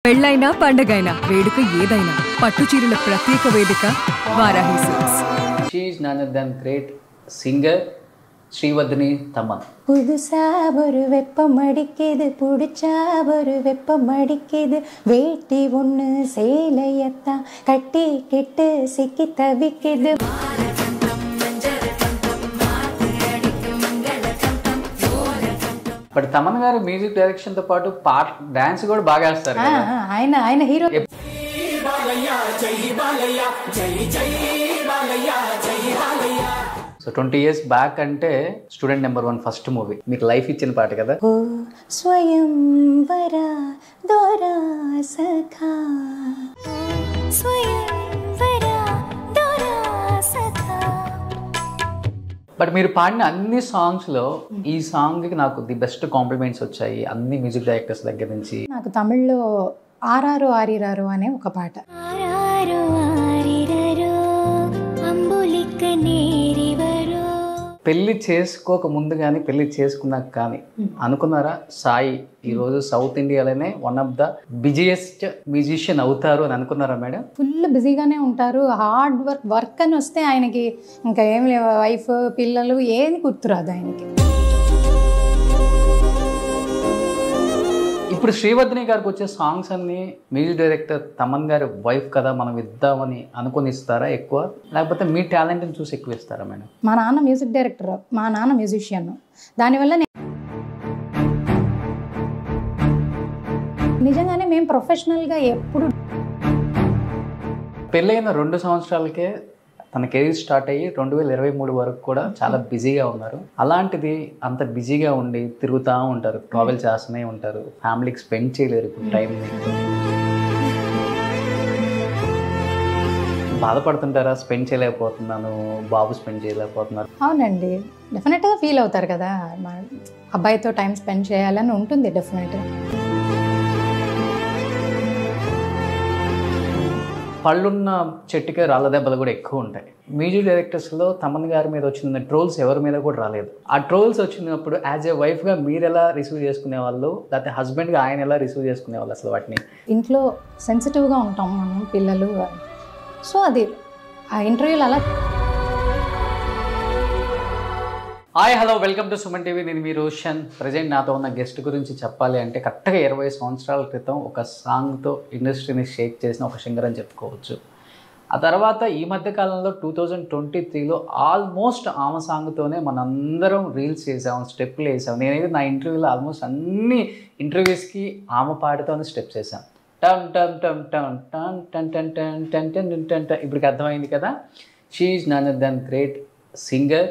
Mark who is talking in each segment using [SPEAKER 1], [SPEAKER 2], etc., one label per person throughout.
[SPEAKER 1] పెళ్ళైనా పండగైనా వేడుక ఏదైనా పట్టు చీరల ప్రత్యేక వేదిక Varahi silks.
[SPEAKER 2] She is none other than great singer Srivardhini Thaman.
[SPEAKER 3] புதுசா ஒரு வெப்பம் அடிக்குது, புடிச்சா ஒரு வெப்பம் அடிக்குது, வேட்டி ஒண்ணு சேலையத்தான் கட்டி கெட்டு சிக்கி தவிக்குது.
[SPEAKER 2] బట్ తమన్ గారు మ్యూజిక్ డైరెక్షన్ తో పాటు పాట డాన్స్ కూడా బాగా వేస్తారు కదా.
[SPEAKER 3] ఆయన హీరో.
[SPEAKER 2] సో 20 years బ్యాక్ అంటే స్టూడెంట్ నెంబర్ 1 ఫస్ట్ మూవీ మీకు లైఫ్ ఇచ్చిన పాట కదా.
[SPEAKER 3] ఓ స్వయం వరా దోరా సఖా, స్వయం వరా దోరా సఖా.
[SPEAKER 2] బట్ మీరు పాడిన అన్ని సాంగ్స్ లో ఈ సాంగ్ కి నాకు ది బెస్ట్ కాంప్లిమెంట్స్ వచ్చాయి అన్ని మ్యూజిక్ డైరెక్టర్స్ దగ్గర నుంచి.
[SPEAKER 3] నాకు తమిళ్లో ఆరారు ఆరిరారు అనే ఒక పాట.
[SPEAKER 2] పెళ్లి చేసుకోక ముందు కానీ పెళ్లి చేసుకున్నాక కానీ అనుకున్నారా సాయి ఈరోజు సౌత్ ఇండియాలోనే one of the busiest musician అవుతారు అని అనుకున్నారా మేడం?
[SPEAKER 3] ఫుల్ బిజీగానే ఉంటారు. హార్డ్ వర్క్ అని వస్తే ఆయనకి ఇంకా ఏం లేవు, వైఫ్ పిల్లలు ఏది గుర్తురాదు ఆయనకి.
[SPEAKER 2] ఇప్పుడు శ్రీవర్ధిని గారికి వచ్చే సాంగ్స్ అన్ని మ్యూజిక్ డైరెక్టర్ తమన్ గారి వైఫ్ కదా మనం ఇద్దామని అనుకుని ఇస్తారా ఎక్కువ, లేకపోతే మీ టాలెంట్ని చూసి ఎక్కువ ఇస్తారా మేడం?
[SPEAKER 3] మా నాన్న మ్యూజిక్ డైరెక్టర్, మా నాన్న మ్యూజిషియన్. దానివల్ల నిజంగానే మేము ప్రొఫెషనల్గా ఎప్పుడు
[SPEAKER 2] పెళ్ళైన 2 సంవత్సరాలకే తన కెరీర్ స్టార్ట్ అయ్యి 2023 వరకు కూడా చాలా బిజీగా ఉన్నారు. అలాంటిది అంత బిజీగా ఉండి తిరుగుతూ ఉంటారు, ట్రావెల్ చేస్తూనే ఉంటారు, ఫ్యామిలీకి స్పెండ్ చేయలేరు ఇప్పుడు టైంని. బాధపడుతుంటారా స్పెండ్ చేయలేకపోతున్నాను, బాబు స్పెండ్ చేయలేకపోతున్నారు?
[SPEAKER 3] అవునండి, డెఫినెట్గా ఫీల్ అవుతారు కదా, మా అబ్బాయితో టైం స్పెండ్ చేయాలని ఉంటుంది డెఫినెట్గా.
[SPEAKER 2] పళ్ళున్న చెట్టుకే రాళ్ళ దెబ్బలు కూడా ఎక్కువ ఉంటాయి. మ్యూజిక్ డైరెక్టర్స్లో తమన్ గారి మీద వచ్చిన ట్రోల్స్ ఎవరి మీద కూడా రాలేదు. ఆ ట్రోల్స్ వచ్చినప్పుడు యాజ్ ఏ వైఫ్గా మీరు ఎలా రిసీవ్ చేసుకునే వాళ్ళు, లేకపోతే హస్బెండ్గా ఆయన ఎలా రిసీవ్ చేసుకునే వాళ్ళు అసలు వాటిని?
[SPEAKER 3] ఇంట్లో సెన్సిటివ్గా ఉంటాం మనం, పిల్లలు. సో అది ఆ ఇంటర్వ్యూలు అలా.
[SPEAKER 2] Hi hello welcome to Suman TV. నేను మీ రోషన్. ప్రజెంట్ నాతో ఉన్న గెస్ట్ గురించి చెప్పాలి అంటే కరెక్ట్గా 20 సంవత్సరాల క్రితం ఒక సాంగ్తో ఇండస్ట్రీని షేక్ చేసిన ఒక సింగర్ అని చెప్పుకోవచ్చు. ఆ తర్వాత ఈ మధ్యకాలంలో 2023లో ఆల్మోస్ట్ ఆమె సాంగ్తోనే మనందరం రీల్స్ చేసాం, స్టెప్పులు వేసాం. నేనైతే నా ఇంటర్వ్యూలో ఆల్మోస్ట్ అన్ని ఇంటర్వ్యూస్కి ఆమె పాటతోనే స్టెప్స్ వేసాం. టమ్ టమ్ టమ్ టమ్ టన్ టన్ టన్ టన్ టన్ టన్ టన్ టన్. ఇప్పటికి అర్థమైంది కదా. She is none other than great singer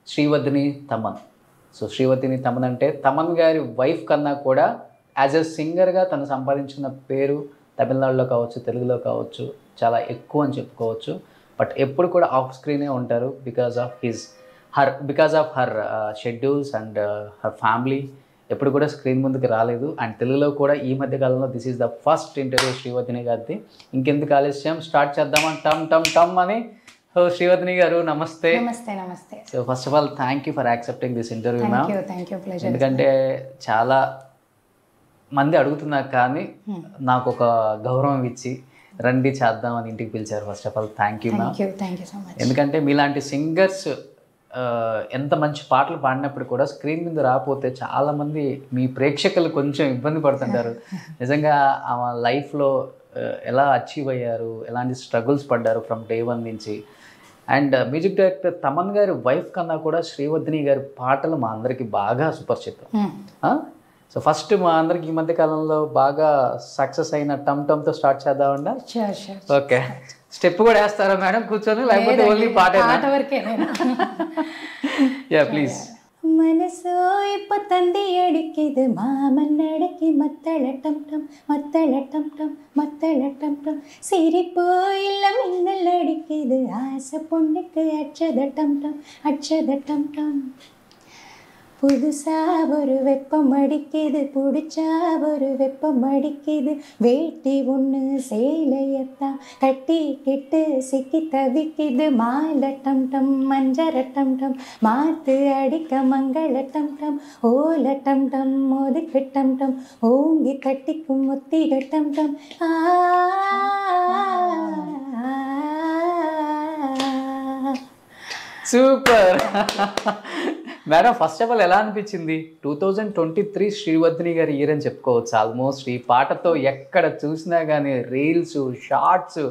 [SPEAKER 2] Srivardhini Thaman. So Srivardhini Thaman అంటే తమన్ గారి వైఫ్ కన్నా కూడా యాజ్ ఎ సింగర్గా తను సంపాదించుకున్న పేరు తమిళనాడులో కావచ్చు, తెలుగులో కావచ్చు చాలా ఎక్కువ అని చెప్పుకోవచ్చు. బట్ ఎప్పుడు కూడా ఆఫ్ స్క్రీనే ఉంటారు because of her schedules and her family. ఎప్పుడు కూడా స్క్రీన్ ముందుకు రాలేదు. అండ్ తెలుగులో కూడా ఈ మధ్య కాలంలో this is the first interview Srivardhini గారిది. ఇంకెందుకు ఆలస్యం, స్టార్ట్ చేద్దామని టమ్ టమ్ టమ్ అని. సో శ్రీవర్ధిని గారు నమస్తే.
[SPEAKER 3] నమస్తే.
[SPEAKER 2] So first of all thank you for accepting this interview ma'am. ఎందుకంటే చాలా మంది అడుగుతున్నారు కానీ నాకు ఒక గౌరవం ఇచ్చి రండి చేద్దామని ఇంటికి పిలిచారు. First of all thank you ma'am. ఎందుకంటే మీలాంటి సింగర్స్ ఎంత మంచి పాటలు పాడినప్పుడు కూడా స్క్రీన్ మీద రాకపోతే చాలామంది మీ ప్రేక్షకులు కొంచెం ఇబ్బంది పడుతుంటారు. నిజంగా ఆమె లైఫ్లో ఎలా అచీవ్ అయ్యారు, ఎలాంటి స్ట్రగుల్స్ పడ్డారు ఫ్రమ్ డే 1 నుంచి. అండ్ మ్యూజిక్ డైరెక్టర్ తమన్ గారి వైఫ్ కన్నా కూడా శ్రీవర్ధిని గారి పాటలు మా అందరికి బాగా సుపరిచితం. సో ఫస్ట్ మా అందరికి ఈ మధ్య కాలంలో బాగా సక్సెస్ అయిన టమ్ టమ్తో స్టార్ట్ చేద్దామండి. ఓకే, స్టెప్ కూడా వేస్తారా మేడం కూర్చొని, లేకపోతే ఓన్లీ పాట? Yeah please.
[SPEAKER 3] മനസ്സോ ഇപ്പൊ തന്തി അടിക്കിത് മാമന്നടക്കി മത്തളട്ടം ടം മത്തളട്ടം ടം മത്തളട്ടം ടം സിരിപ്പോ ഇല്ല മിന്നലടിക്കിത് ആസ പൊണ്ണുക്ക് അക്ഷതട്ടം ടം അക്ഷതട്ടം ടം புதுசா ஒரு வெப்பம் அடிக்குது, புடிச்சா ஒரு வெப்பம் அடிக்குது, வேட்டி ஒன்று சேலையத்தான் கட்டிக்கிட்டு சிக்கி தவிக்குது, மாலை டம் டம் மஞ்சர டம் டம் மாத்து அடிக்க மங்கள டம் டம் ஓல டம் டம் மோதுக்கு டம் டம் ஓங்கி கட்டிக்கும் முத்திக டம் டம்
[SPEAKER 2] super madam. First of all ఎలా అనిపించింది? 2023 శ్రీవర్ధిని గారి ఇయర్ అని చెప్పుకోవచ్చు. ఆల్మోస్ట్ ఈ పాటతో ఎక్కడ చూసినా కానీ రీల్స్, షార్ట్స్,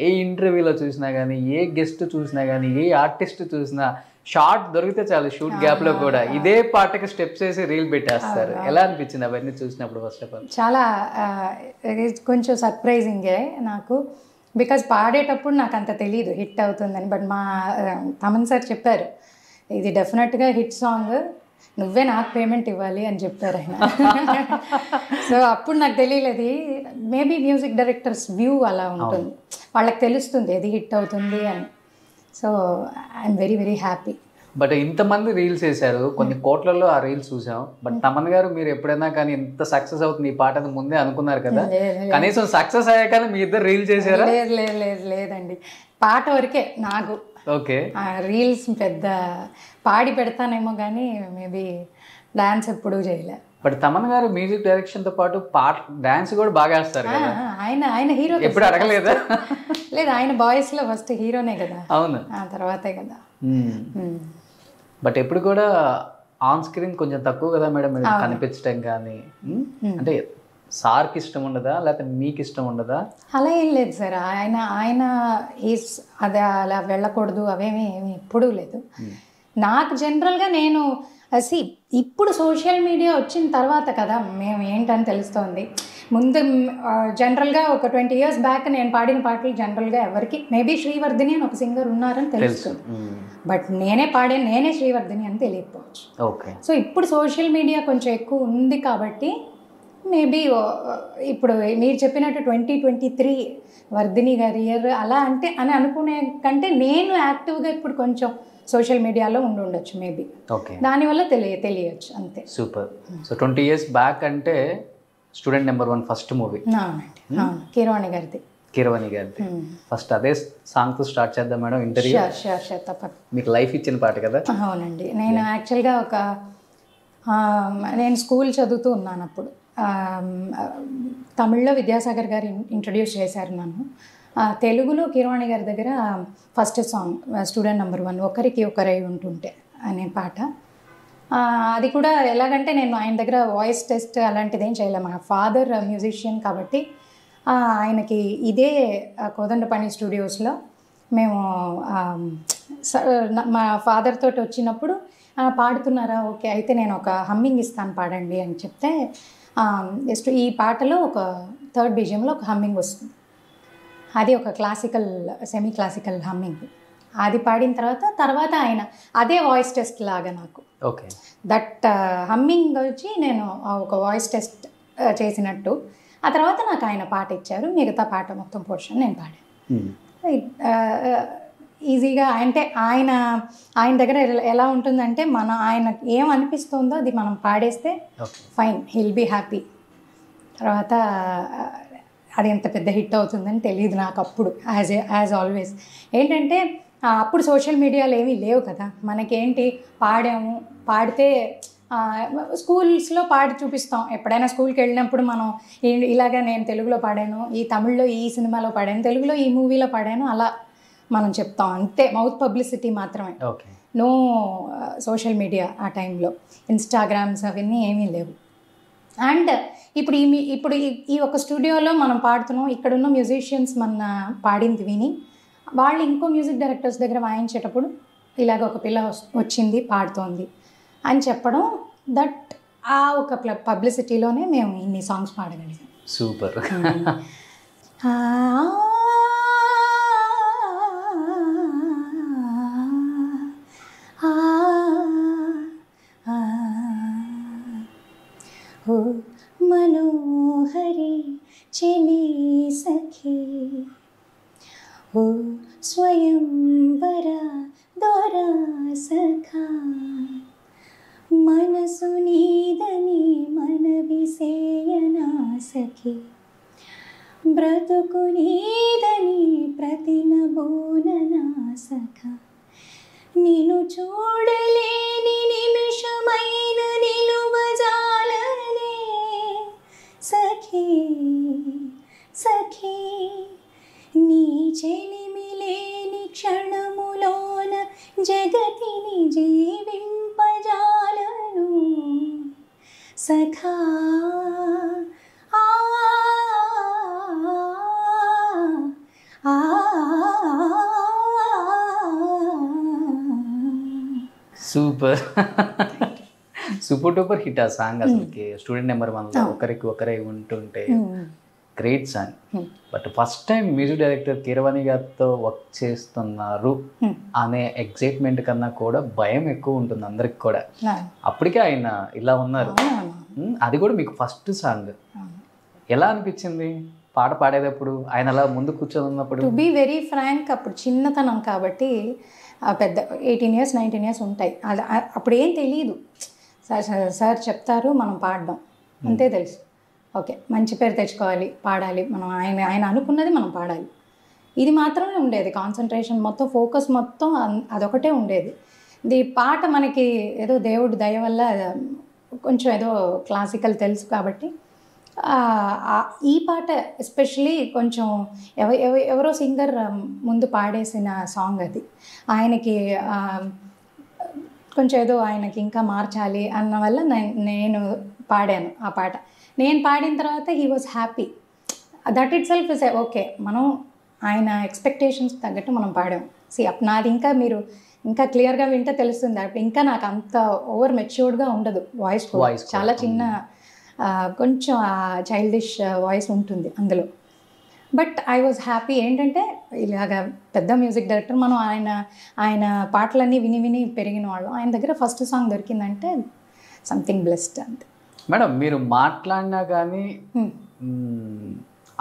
[SPEAKER 2] ఏ ఇంటర్వ్యూలో చూసినా కానీ, ఏ గెస్ట్ చూసినా కానీ, ఏ ఆర్టిస్ట్ చూసినా షార్ట్ దొరికితే చాలు, షూట్ గ్యాప్లో కూడా ఇదే పాటకి స్టెప్స్ వేసి రీల్ పెట్టేస్తారు. ఎలా అనిపించింది అవన్నీ చూసినప్పుడు? ఫస్ట్ ఆఫ్ ఆల్
[SPEAKER 3] చాలా కొంచెం సర్ప్రైజింగే నాకు, బికాజ్ పాడేటప్పుడు నాకు అంత తెలియదు హిట్ అవుతుందని. బట్ మా తమన్ సార్ చెప్పారు, ఇది డెఫినెట్గా హిట్ సాంగ్, నువ్వే నాకు పేమెంట్ ఇవ్వాలి అని చెప్పారు ఆయన. సో అప్పుడు నాకు తెలియలేదు. మేబీ మ్యూజిక్ డైరెక్టర్స్ వ్యూ అలా ఉంటుంది, వాళ్ళకి తెలుస్తుంది ఏది హిట్ అవుతుంది అని. So I'm very very happy.
[SPEAKER 2] But ఇంతమంది రీల్స్ వేశారు, కొన్ని కోట్లలో ఆ రీల్స్ చూసాం. బట్ తమన్ గారు మీరు ఎప్పుడైనా కానీ ఇంత సక్సెస్ అవుతుంది ఈ పాట అని ముందే అనుకున్నారు కదా? కనీసం సక్సెస్ అయ్యాక మీ ఇద్దరు రీల్ చేశారా?
[SPEAKER 3] లేదు లేదు లేదు లేదండి, పాట వరకే నాకు.
[SPEAKER 2] ఓకే,
[SPEAKER 3] రీల్స్ పెద్ద పాడి పెడతానేమో కానీ మేబీ డాన్స్ ఎప్పుడూ చేయలే.
[SPEAKER 2] బట్ తమన్ గారు మ్యూజిక్ డైరెక్షన్తో పాటు పాట డాన్స్ కూడా బాగా వేస్తారు కదా?
[SPEAKER 3] ఆయన హీరో
[SPEAKER 2] ఎప్పుడు అడగలేదా?
[SPEAKER 3] లేదు, ఆయన బాయ్స్లో ఫస్ట్ హీరోనే కదా.
[SPEAKER 2] అవును,
[SPEAKER 3] ఆ తర్వాతే కదా.
[SPEAKER 2] బట్ ఎప్పుడు కూడా ఆన్ స్క్రీన్ కొంచెం తక్కువ కదా మేడం మీరు కనిపించడం కానీ? అంటే సార్కి ఇష్టం ఉండదా, లేకపోతే మీకు ఇష్టం ఉండదా?
[SPEAKER 3] అలా ఏం లేదు సార్, ఆయన అదే అలా వెళ్ళకూడదు అవేమీ ఎప్పుడూ లేదు. నాకు జనరల్గా నేను ఇప్పుడు సోషల్ మీడియా వచ్చిన తర్వాత కదా మేము ఏంటని తెలుస్తోంది. ముందు జనరల్గా ఒక 20 years బ్యాక్ నేను పాడిన పాటలు జనరల్గా ఎవరికి మేబీ శ్రీవర్ధిని అని ఒక సింగర్ ఉన్నారని తెలుస్తుంది, బట్ నేనే పాడాను, నేనే శ్రీవర్ధిని అని తెలియకపోవచ్చు.
[SPEAKER 2] ఓకే,
[SPEAKER 3] సో ఇప్పుడు సోషల్ మీడియా కొంచెం ఎక్కువ ఉంది కాబట్టి మేబీ ఇప్పుడు మీరు చెప్పినట్టు 2023 వర్ధిని గారి ఇయర్ అలా అంటే అని అనుకునే కంటే నేను యాక్టివ్గా ఇప్పుడు కొంచెం సోషల్ మీడియాలో ఉండొచ్చు మేబీ.
[SPEAKER 2] ఓకే,
[SPEAKER 3] దానివల్ల తెలియచ్చు అంతే.
[SPEAKER 2] సూపర్. సో 20 years బ్యాక్ అంటే స్టూడెంట్ నెంబర్ 1 ఫస్ట్ మూవీ.
[SPEAKER 3] అవునండి, కీరవాణి గారిది.
[SPEAKER 2] కీరవాణి గారిది ఫస్ట్. అదే సాంగ్తో స్టార్ట్ చేద్దాం మేడం ఇంటర్వ్యూ.
[SPEAKER 3] షూర్ తప్పదు.
[SPEAKER 2] మీకు లైఫ్ ఇచ్చిన పాట కదా?
[SPEAKER 3] అవునండి, నేను యాక్చువల్గా నేను స్కూల్ చదువుతూ ఉన్నాను అప్పుడు. తమిళ్లో విద్యాసాగర్ గారు ఇంట్రడ్యూస్ చేశారు నన్ను. తెలుగులో కీరవాణి గారి దగ్గర ఫస్ట్ సాంగ్ స్టూడెంట్ నెంబర్ 1 ఒకరికి ఒకరై ఉంటుంటే అనే పాట. అది కూడా ఎలాగంటే నేను ఆయన దగ్గర వాయిస్ టెస్ట్ అలాంటిది ఏం చేయలేము. మా ఫాదర్ మ్యూజిషియన్ కాబట్టి ఆయనకి ఇదే కోదండపాణి స్టూడియోస్లో మేము మా ఫాదర్ తోటి వచ్చినప్పుడు పాడుతున్నారా, ఓకే అయితే నేను ఒక హమ్మింగ్ ఇస్తాను పాడండి అని చెప్తే జస్ట్ ఈ పాటలో ఒక 3rd BGMలో ఒక హమ్మింగ్ వస్తుంది. అది ఒక క్లాసికల్ సెమీ క్లాసికల్ హమ్మింగ్. అది పాడిన తర్వాత ఆయన అదే వాయిస్ టెస్ట్ లాగా నాకు
[SPEAKER 2] ఓకే
[SPEAKER 3] దట్ హమ్మింగ్ వచ్చి నేను ఒక వాయిస్ టెస్ట్ చేసినట్టు. ఆ తర్వాత నాకు ఆయన పాట ఇచ్చారు, మిగతా పాట మొత్తం పోర్షన్ నేను పాడాను. ఈజీగా అంటే ఆయన దగ్గర ఎలా ఉంటుందంటే ఆయన ఏం అనిపిస్తుందో అది మనం పాడేస్తే ఫైన్, హీల్ బీ హ్యాపీ. తర్వాత అది ఎంత పెద్ద హిట్ అవుతుందని తెలియదు నాకు అప్పుడు. యాజ్ ఆల్వేస్ ఏంటంటే అప్పుడు సోషల్ మీడియాలు ఏమీ లేవు కదా మనకేంటి, పాడితే స్కూల్స్లో పాడి చూపిస్తాం. ఎప్పుడైనా స్కూల్కి వెళ్ళినప్పుడు మనం ఇలాగా నేను తెలుగులో పాడాను, ఈ తమిళ్లో ఈ సినిమాలో పాడాను, తెలుగులో ఈ మూవీలో పాడాను, అలా మనం చెప్తాం అంతే. మౌత్ పబ్లిసిటీ మాత్రమే, నో సోషల్ మీడియా ఆ టైంలో. ఇన్స్టాగ్రామ్స్ అవన్నీ ఏమీ లేవు. అండ్ ఇప్పుడు ఈ ఒక స్టూడియోలో మనం పాడుతున్నాం, ఇక్కడున్న మ్యూజిషియన్స్ మన పాడింది విని వాళ్ళు ఇంకో మ్యూజిక్ డైరెక్టర్స్ దగ్గర వాయించేటప్పుడు ఇలాగ ఒక పిల్ల వచ్చింది పాడుతోంది అని చెప్పడం, దట్ ఆ ఒక పబ్లిసిటీలోనే మేము ఇన్ని సాంగ్స్ పాడగలిగాం.
[SPEAKER 2] సూపర్.
[SPEAKER 3] ఓ మనోహరి చెలి సఖీ, ఓ స్వయంవర దొర సఖా, మనసు నీదని మనవి సేయనా సఖి, బ్రతుకు నీదని ప్రతినబోననా సఖ, నిన్ను చూడలేని నిమిషమైన నిలువజాలనే సఖీ సఖీ, నీ చెలిమి లేని క్షణములోన జగతిని జీవింపజాలను సఖా.
[SPEAKER 2] సూపర్ సూపర్ డూపర్ హిట్ ఆ సాంగ్. అసలుకి స్టూడెంట్ నెంబర్ 1లో ఒకరికి ఒకరే ఉంటుంటే great song. But first time music director Keeravani గారితో వర్క్ చేస్తున్నారు అనే ఎక్సైట్మెంట్ కన్నా కూడా భయం ఎక్కువ ఉంటుంది అందరికి కూడా. అప్పటికే ఆయన ఇలా ఉన్నారు, అది కూడా మీకు ఫస్ట్ సాంగ్. ఎలా అనిపించింది పాట పాడేటప్పుడు, ఆయన అలా ముందు కూర్చొని ఉన్నప్పుడు?
[SPEAKER 3] టు బీ వెరీ ఫ్రాంక్, అప్పుడు చిన్నతనం కాబట్టి పెద్ద 18 years 19 years ఉంటాయి. అది అప్పుడు ఏం తెలియదు. సార్ చెప్తారు, మనం పాడడం అంతే తెలుసు. ఓకే, మంచి పేరు తెచ్చుకోవాలి, పాడాలి, మనం ఆయన అనుకున్నది మనం పాడాలి, ఇది మాత్రమే ఉండేది. కాన్సన్ట్రేషన్ మొత్తం, ఫోకస్ మొత్తం అదొకటే ఉండేది. ఇది పాట మనకి ఏదో దేవుడి దయ వల్ల కొంచెం ఏదో క్లాసికల్ తెలుసు కాబట్టి ఈ పాట ఎస్పెషలీ కొంచెం ఎవరో సింగర్ ముందు పాడేసిన సాంగ్ అది. ఆయనకి కొంచెం ఏదో ఆయనకి ఇంకా మార్చాలి అన్న వల్ల నేను పాడాను ఆ పాట. నేను పాడిన తర్వాత he was happy. That it self is okay, మనం ఆయన ఎక్స్పెక్టేషన్స్ తగ్గట్టు మనం పాడాం. నాది ఇంకా మీరు ఇంకా క్లియర్గా వింటే తెలుస్తుంది. అప్పుడు ఇంకా నాకు అంత ఓవర్ మెచ్యూర్డ్గా ఉండదు వాయిస్. చాలా చిన్న కొంచెం చైల్డిష్ వాయిస్ ఉంటుంది అందులో. But I was happy. ఏంటంటే ఇలాగ పెద్ద మ్యూజిక్ డైరెక్టర్, మనం ఆయన పాటలన్నీ విని విని పెరిగిన వాళ్ళు, ఆయన దగ్గర ఫస్ట్ సాంగ్ దొరికిందంటే సంథింగ్ బ్లెస్డ్ అంతే.
[SPEAKER 2] మేడం, మీరు మాట్లాడినా కానీ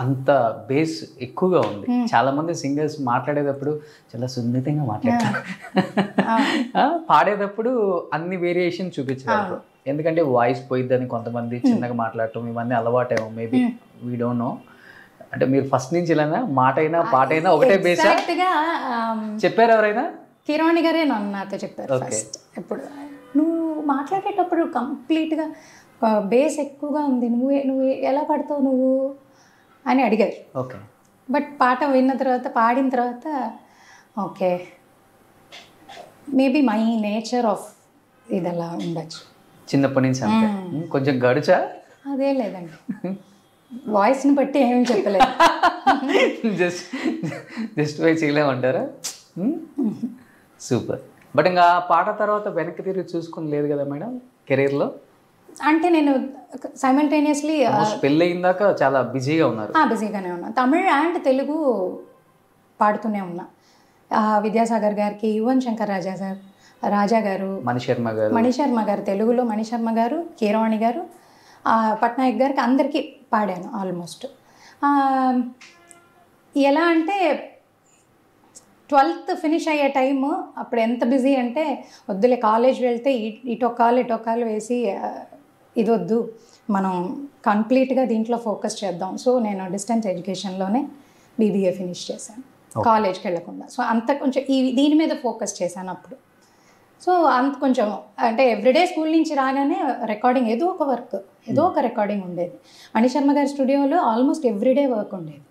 [SPEAKER 2] అంత బేస్ ఎక్కువగా ఉంది. చాలా మంది సింగర్స్ మాట్లాడేటప్పుడు చాలా సున్నితంగా మాట్లాడతారు, పాడేటప్పుడు అన్ని వేరియేషన్ చూపించారు. ఎందుకంటే వాయిస్ పోయిద్దని కొంతమంది చిన్నగా మాట్లాడటం, ఇవన్నీ అలవాటేమో, మేబీ వీ డోంట్ నో. అంటే మీరు ఫస్ట్ నుంచి ఇలానా మాట అయినా పాట అయినా ఒకటే బేస్ చెప్పారు ఎవరైనా?
[SPEAKER 3] కీరవాణి గారే నాతో చెప్పారు ఫస్ట్. ఎప్పుడు నువ్వు మాట్లాడేటప్పుడు కంప్లీట్గా బేస్ ఎక్కువగా ఉంది, నువ్వు ఎలా పాడతావు నువ్వు అని అడిగారు.
[SPEAKER 2] ఓకే.
[SPEAKER 3] బట్ పాట విన్న తర్వాత, పాడిన తర్వాత okay, maybe my nature of ఇది అలా ఉండొచ్చు.
[SPEAKER 2] చిన్నప్పటి నుంచి అంతే. కొంచెం గడుచా?
[SPEAKER 3] అదే లేదండి, వాయిస్ని బట్టి ఏమేమి చెప్పలేదు.
[SPEAKER 2] జస్ట్ వై చేయలేమంటారా? సూపర్. బట్ ఇంకా పాట తర్వాత వెనక్కి తిరిగి చూసుకుని లేదు కదా మేడం కెరీర్లో?
[SPEAKER 3] అంటే నేను సైమల్టేనియస్లీ
[SPEAKER 2] పెళ్ళి అయిందాక చాలా బిజీగా ఉన్నారు.
[SPEAKER 3] బిజీగానే ఉన్నా. తమిళ్ అండ్ తెలుగు పాడుతూనే ఉన్నా. విద్యాసాగర్ గారికి, యువన్ శంకర్ రాజా గారు, మణిశర్మ గారు తెలుగులో, మణిశర్మ గారు, కీరవాణి గారు, పట్నాయక్ గారికి, అందరికీ పాడాను ఆల్మోస్ట్. ఎలా అంటే 12th ఫినిష్ అయ్యే టైము అప్పుడు ఎంత బిజీ అంటే, వద్దులే కాలేజ్ వెళ్తే ఇటొక్కాలు వేసి ఇది వద్దు, మనం కంప్లీట్గా దీంట్లో ఫోకస్ చేద్దాం. సో నేను డిస్టెన్స్ ఎడ్యుకేషన్లోనే BBA ఫినిష్ చేశాను, కాలేజ్కి వెళ్ళకుండా. సో అంత కొంచెం దీని మీద ఫోకస్ చేశాను అప్పుడు. సో అంత కొంచెం అంటే ఎవ్రీడే స్కూల్ నుంచి రాగానే రికార్డింగ్, ఏదో ఒక రికార్డింగ్ ఉండేది. మణిశర్మ గారి స్టూడియోలో ఆల్మోస్ట్ ఎవ్రీడే వర్క్ ఉండేది.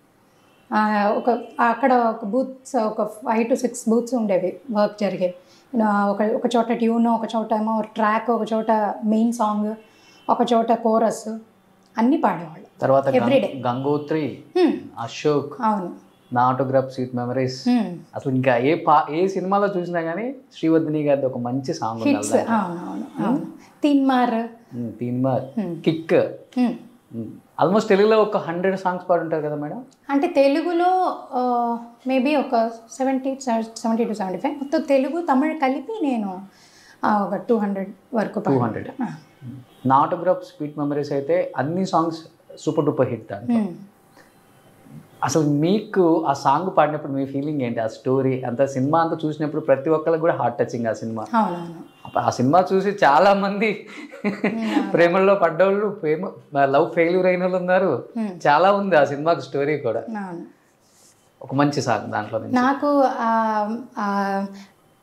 [SPEAKER 3] అక్కడ ఒక బూత్స్, ఒక 5 to 6 బూత్స్ ఉండేవి, వర్క్ జరిగేవి. ఒక చోట ట్యూన్, ఒక చోట ఏమో ట్రాక్, ఒక చోట మెయిన్ సాంగ్, ఒక చోట కోరస్, అన్నీ పాడేవాళ్ళు.
[SPEAKER 2] తర్వాత ఎవ్రీడే గంగోత్రి, అశోక్,
[SPEAKER 3] అవును,
[SPEAKER 2] నా ఆటోగ్రాఫ్ స్వీట్ మెమరీస్. అసలు ఇంకా ఏ సినిమాలో చూసినా కానీ శ్రీవర్ధిని గారి ఒక మంచి సాంగ్
[SPEAKER 3] హిట్స్. అవును, తీన్మార్,
[SPEAKER 2] కిక్. ఆల్మోస్ట్ తెలుగులో ఒక 100 సాంగ్స్ పాడుంటారు కదా మేడం? అంటే
[SPEAKER 3] తెలుగులో మేబీ ఒక 70 to 75, మొత్తం తెలుగు తమిళ్ కలిపి నేను ఒక 200 వరకు.
[SPEAKER 2] 200. నా ఆటోగ్రాఫ్ స్వీట్ మెమరీస్ అయితే అన్ని సాంగ్స్ సూపర్ డూపర్ హిట్. దాంట్లో అసలు మీకు ఆ సాంగ్ పాడినప్పుడు మీ ఫీలింగ్ ఏంటి? ఆ స్టోరీ అంతా, సినిమా అంతా చూసినప్పుడు ప్రతి ఒక్కరికి కూడా హార్ట్ టచింగ్ ఆ సినిమా. ఆ సినిమా చూసి చాలా మంది ప్రేమల్లో పడ్డవాళ్ళు, లవ్ ఫెయిల్యూర్ అయిన వాళ్ళు ఉన్నారు. చాలా ఉంది ఆ సినిమాకి స్టోరీ కూడా. ఒక మంచి సాంగ్ దాంట్లో
[SPEAKER 3] నాకు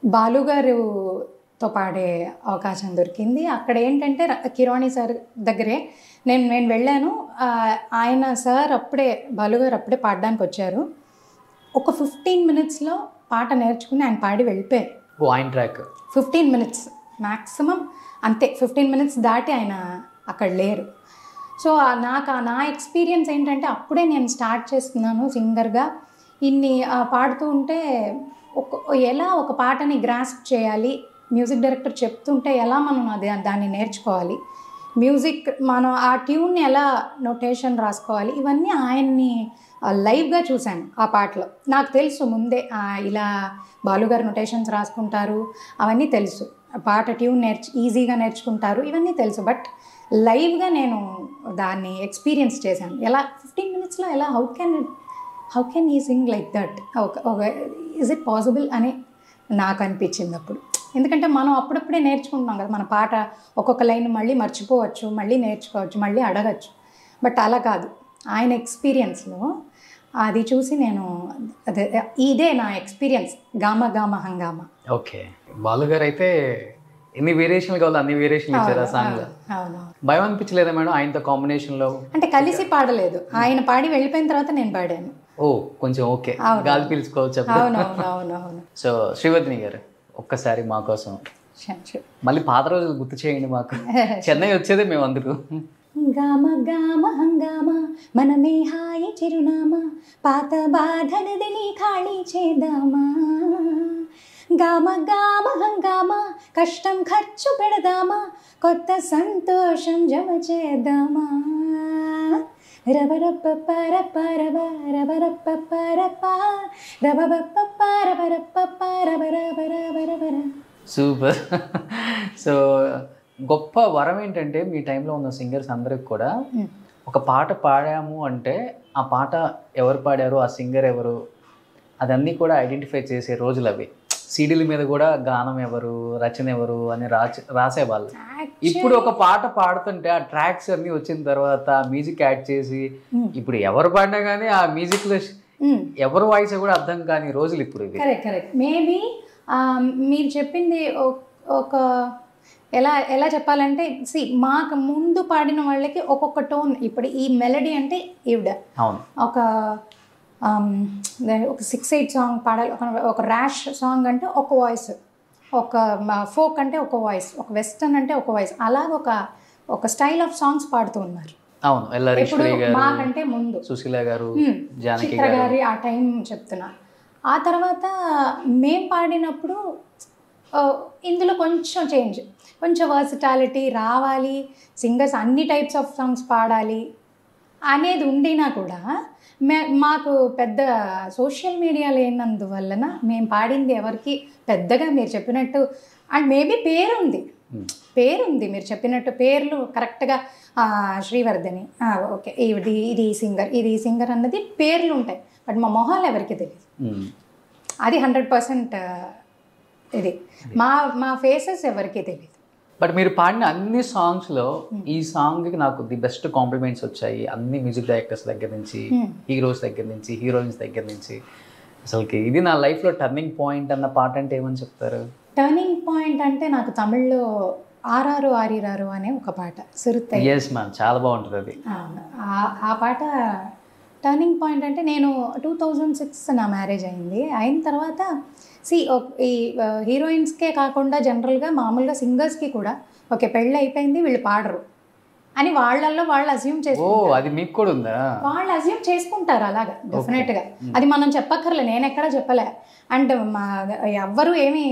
[SPEAKER 3] బాలు గారుతో పాడే అవకాశం దొరికింది. అక్కడ ఏంటంటే కిరాణి సార్ దగ్గరే నేను వెళ్ళాను. ఆయన సార్ అప్పుడే బాలు గారు అప్పుడే పాడడానికి వచ్చారు. ఒక 15 minutesలో పాట నేర్చుకుని ఆయన పాడి వెళ్ళిపోయారు.
[SPEAKER 2] ఆయన ట్రాక్
[SPEAKER 3] 15 minutes మ్యాక్సిమం, అంతే. 15 minutes దాటి ఆయన అక్కడ లేరు. సో నాకు నా ఎక్స్పీరియన్స్ ఏంటంటే అప్పుడే నేను స్టార్ట్ చేస్తున్నాను సింగర్గా. ఇన్ని పాడుతూ ఉంటే ఎలా ఒక పాటని గ్రాస్ప్ చేయాలి, మ్యూజిక్ డైరెక్టర్ చెప్తుంటే ఎలా మనం దాన్ని నేర్చుకోవాలి, మ్యూజిక్ మనం ఆ ట్యూన్ని ఎలా నోటేషన్ రాసుకోవాలి, ఇవన్నీ ఆయన్ని లైవ్గా చూశాను ఆ పాటలో. నాకు తెలుసు ముందే ఇలా బాలుగారు నోటేషన్స్ రాసుకుంటారు, అవన్నీ తెలుసు. పాట ట్యూన్ ఈజీగా నేర్చుకుంటారు, ఇవన్నీ తెలుసు. బట్ లైవ్గా నేను దాన్ని ఎక్స్పీరియన్స్ చేశాను. ఎలా 15 minutesలో ఎలా హౌ కెన్ ఈ Singh like that, is it possible అని నాకు అనిపించింది అప్పుడు. ఎందుకంటే మనం అప్పుడప్పుడే నేర్చుకుంటున్నాం కదా, మన పాట ఒక్కొక్క లైన్ మళ్ళీ మర్చిపోవచ్చు, మళ్ళీ నేర్చుకోవచ్చు, మళ్ళీ అడగచ్చు. బట్ అలా కాదు, ఆయన ఎక్స్పీరియన్స్లో అది చూసి నేను ఇదే నా ఎక్స్పీరియన్స్. గామ గామ హంగామా.
[SPEAKER 2] ఓకే, బాలుగారు అయితే ఎన్ని వేరియేషన్లు కావాలి అన్ని వేరియేషన్లు ఇచ్చారు ఆ సాంగ్. భయం అనిపించలేదా మేడం ఆయనతో కాంబినేషన్లో?
[SPEAKER 3] అంటే కలిసి పాడలేదు, ఆయన పాడి వెళ్ళిపోయిన తర్వాత నేను పాడాను.
[SPEAKER 2] ఓ కొంచెం ఓకే, గాలి పీల్చుకోవచ్చు.
[SPEAKER 3] అవునవునవునవును.
[SPEAKER 2] సో శ్రీవర్ధిని గారు ఒక్కసారి మా కోసం మళ్ళీ పాత రోజులు గుర్తు చేయండి మాకు. చెన్నై వచ్చేదే మేము అందుకు.
[SPEAKER 3] గామ గామ హంగామా మనమే హాయి చిరునామా, పాత బాధనదిని ఖాళీ చేద్దామా. గామ గామ హంగామా కష్టం ఖర్చు పెడదామా, కొత్త సంతోషం జమ చేద్దామా. రబరప్ప పరప రబ రబరప్ప పరప రబరప్ప పరపరప్ప రబరబరబరబర.
[SPEAKER 2] సూపర్. సో గొప్ప వరం ఏంటంటే మీ టైంలో ఉన్న సింగర్స్ అందరికి కూడా ఒక పాట పాడాము అంటే ఆ పాట ఎవరు పాడారు, ఆ సింగర్ ఎవరు, అదన్నీ కూడా ఐడెంటిఫై చేసే రోజులు అవి. సీడీల మీద కూడా గానం ఎవరు, రచన ఎవరు అని రాసేవాళ్ళు. ఇప్పుడు ఒక పాట పాడుతుంటే ఆ ట్రాక్స్ అన్నీ వచ్చిన తర్వాత మ్యూజిక్ యాడ్ చేసి ఇప్పుడు ఎవరు పాడినా కానీ ఆ మ్యూజిక్లో ఎవరు వాయిస్ కూడా అర్థం కాని రోజులు ఇప్పుడు ఇవి.
[SPEAKER 3] కరెక్ట్. మేబీ మీరు చెప్పింది ఒక ఎలా చెప్పాలంటే, మాకు ముందు పాడిన వాళ్ళకి ఒక్కొక్క టోన్. ఇప్పుడు ఈ మెలడీ అంటే ఈవిడ ఒక 6-8 సాంగ్ పాడాలి, ఒక ర్యాష్ సాంగ్ అంటే ఒక వాయిస్, ఒక ఫోక్ అంటే ఒక వాయిస్, ఒక వెస్టర్న్ అంటే ఒక వాయిస్, అలాగ ఒక స్టైల్ ఆఫ్ సాంగ్స్ పాడుతూ ఉన్నారు.
[SPEAKER 2] ఇప్పుడు
[SPEAKER 3] మాకంటే ముందు
[SPEAKER 2] సుశీల గారు,
[SPEAKER 3] చిత్ర గారి ఆ టైం చెప్తున్నా. ఆ తర్వాత మేం పాడినప్పుడు ఇందులో కొంచెం చేంజ్, కొంచెం వర్సిటాలిటీ రావాలి, సింగర్స్ అన్ని టైప్స్ ఆఫ్ సాంగ్స్ పాడాలి అనేది ఉండినా కూడా మాకు పెద్ద సోషల్ మీడియా లేనందువలన మేము పాడింది ఎవరికి పెద్దగా మీరు చెప్పినట్టు, అండ్ మేబీ పేరుంది, మీరు చెప్పినట్టు పేర్లు కరెక్ట్గా శ్రీవర్ధిని, ఓకే ఇది ఈ సింగర్ అన్నది పేర్లు ఉంటాయి. బట్ మా మొహాలు ఎవరికి తెలియదు, అది 100% ఇది మా ఫేసెస్ ఎవరికి తెలియదు.
[SPEAKER 2] బట్ మీరు పాడిన అన్ని సాంగ్స్లో ఈ సాంగ్కి నాకు ది బెస్ట్ కాంప్లిమెంట్స్ వచ్చాయి. అన్ని మ్యూజిక్ డైరెక్టర్స్ దగ్గర నుంచి, హీరోస్ దగ్గర నుంచి, హీరోయిన్స్ దగ్గర నుంచి. అసలుకి ఇది నా లైఫ్లో టర్నింగ్ పాయింట్ అన్న పాట అంటే ఏమని చెప్తారు?
[SPEAKER 3] టర్నింగ్ పాయింట్ అంటే నాకు తమిళ్లో ఆరారు ఆరిరారు అనే ఒక పాట, సిరుత్తై.
[SPEAKER 2] ఎస్ మ్యామ్, చాలా బాగుంటుంది అది.
[SPEAKER 3] ఆ పాట టర్నింగ్ పాయింట్ అంటే, నేను 2006 నా మ్యారేజ్ అయిన తర్వాత ఈ హీరోయిన్స్కే కాకుండా జనరల్గా మామూలుగా సింగర్స్కి కూడా ఓకే పెళ్ళి అయిపోయింది వీళ్ళు పాడరు అని వాళ్ళు అజ్యూమ్ చేసుకుంటారు.
[SPEAKER 2] అది మీకు కూడా ఉందా?
[SPEAKER 3] వాళ్ళు అజ్యూమ్ చేసుకుంటారు అలాగా, డెఫినెట్గా. అది మనం చెప్పక్కర్లే, నేను ఎక్కడా చెప్పలే. అండ్ ఎవ్వరూ ఏమీ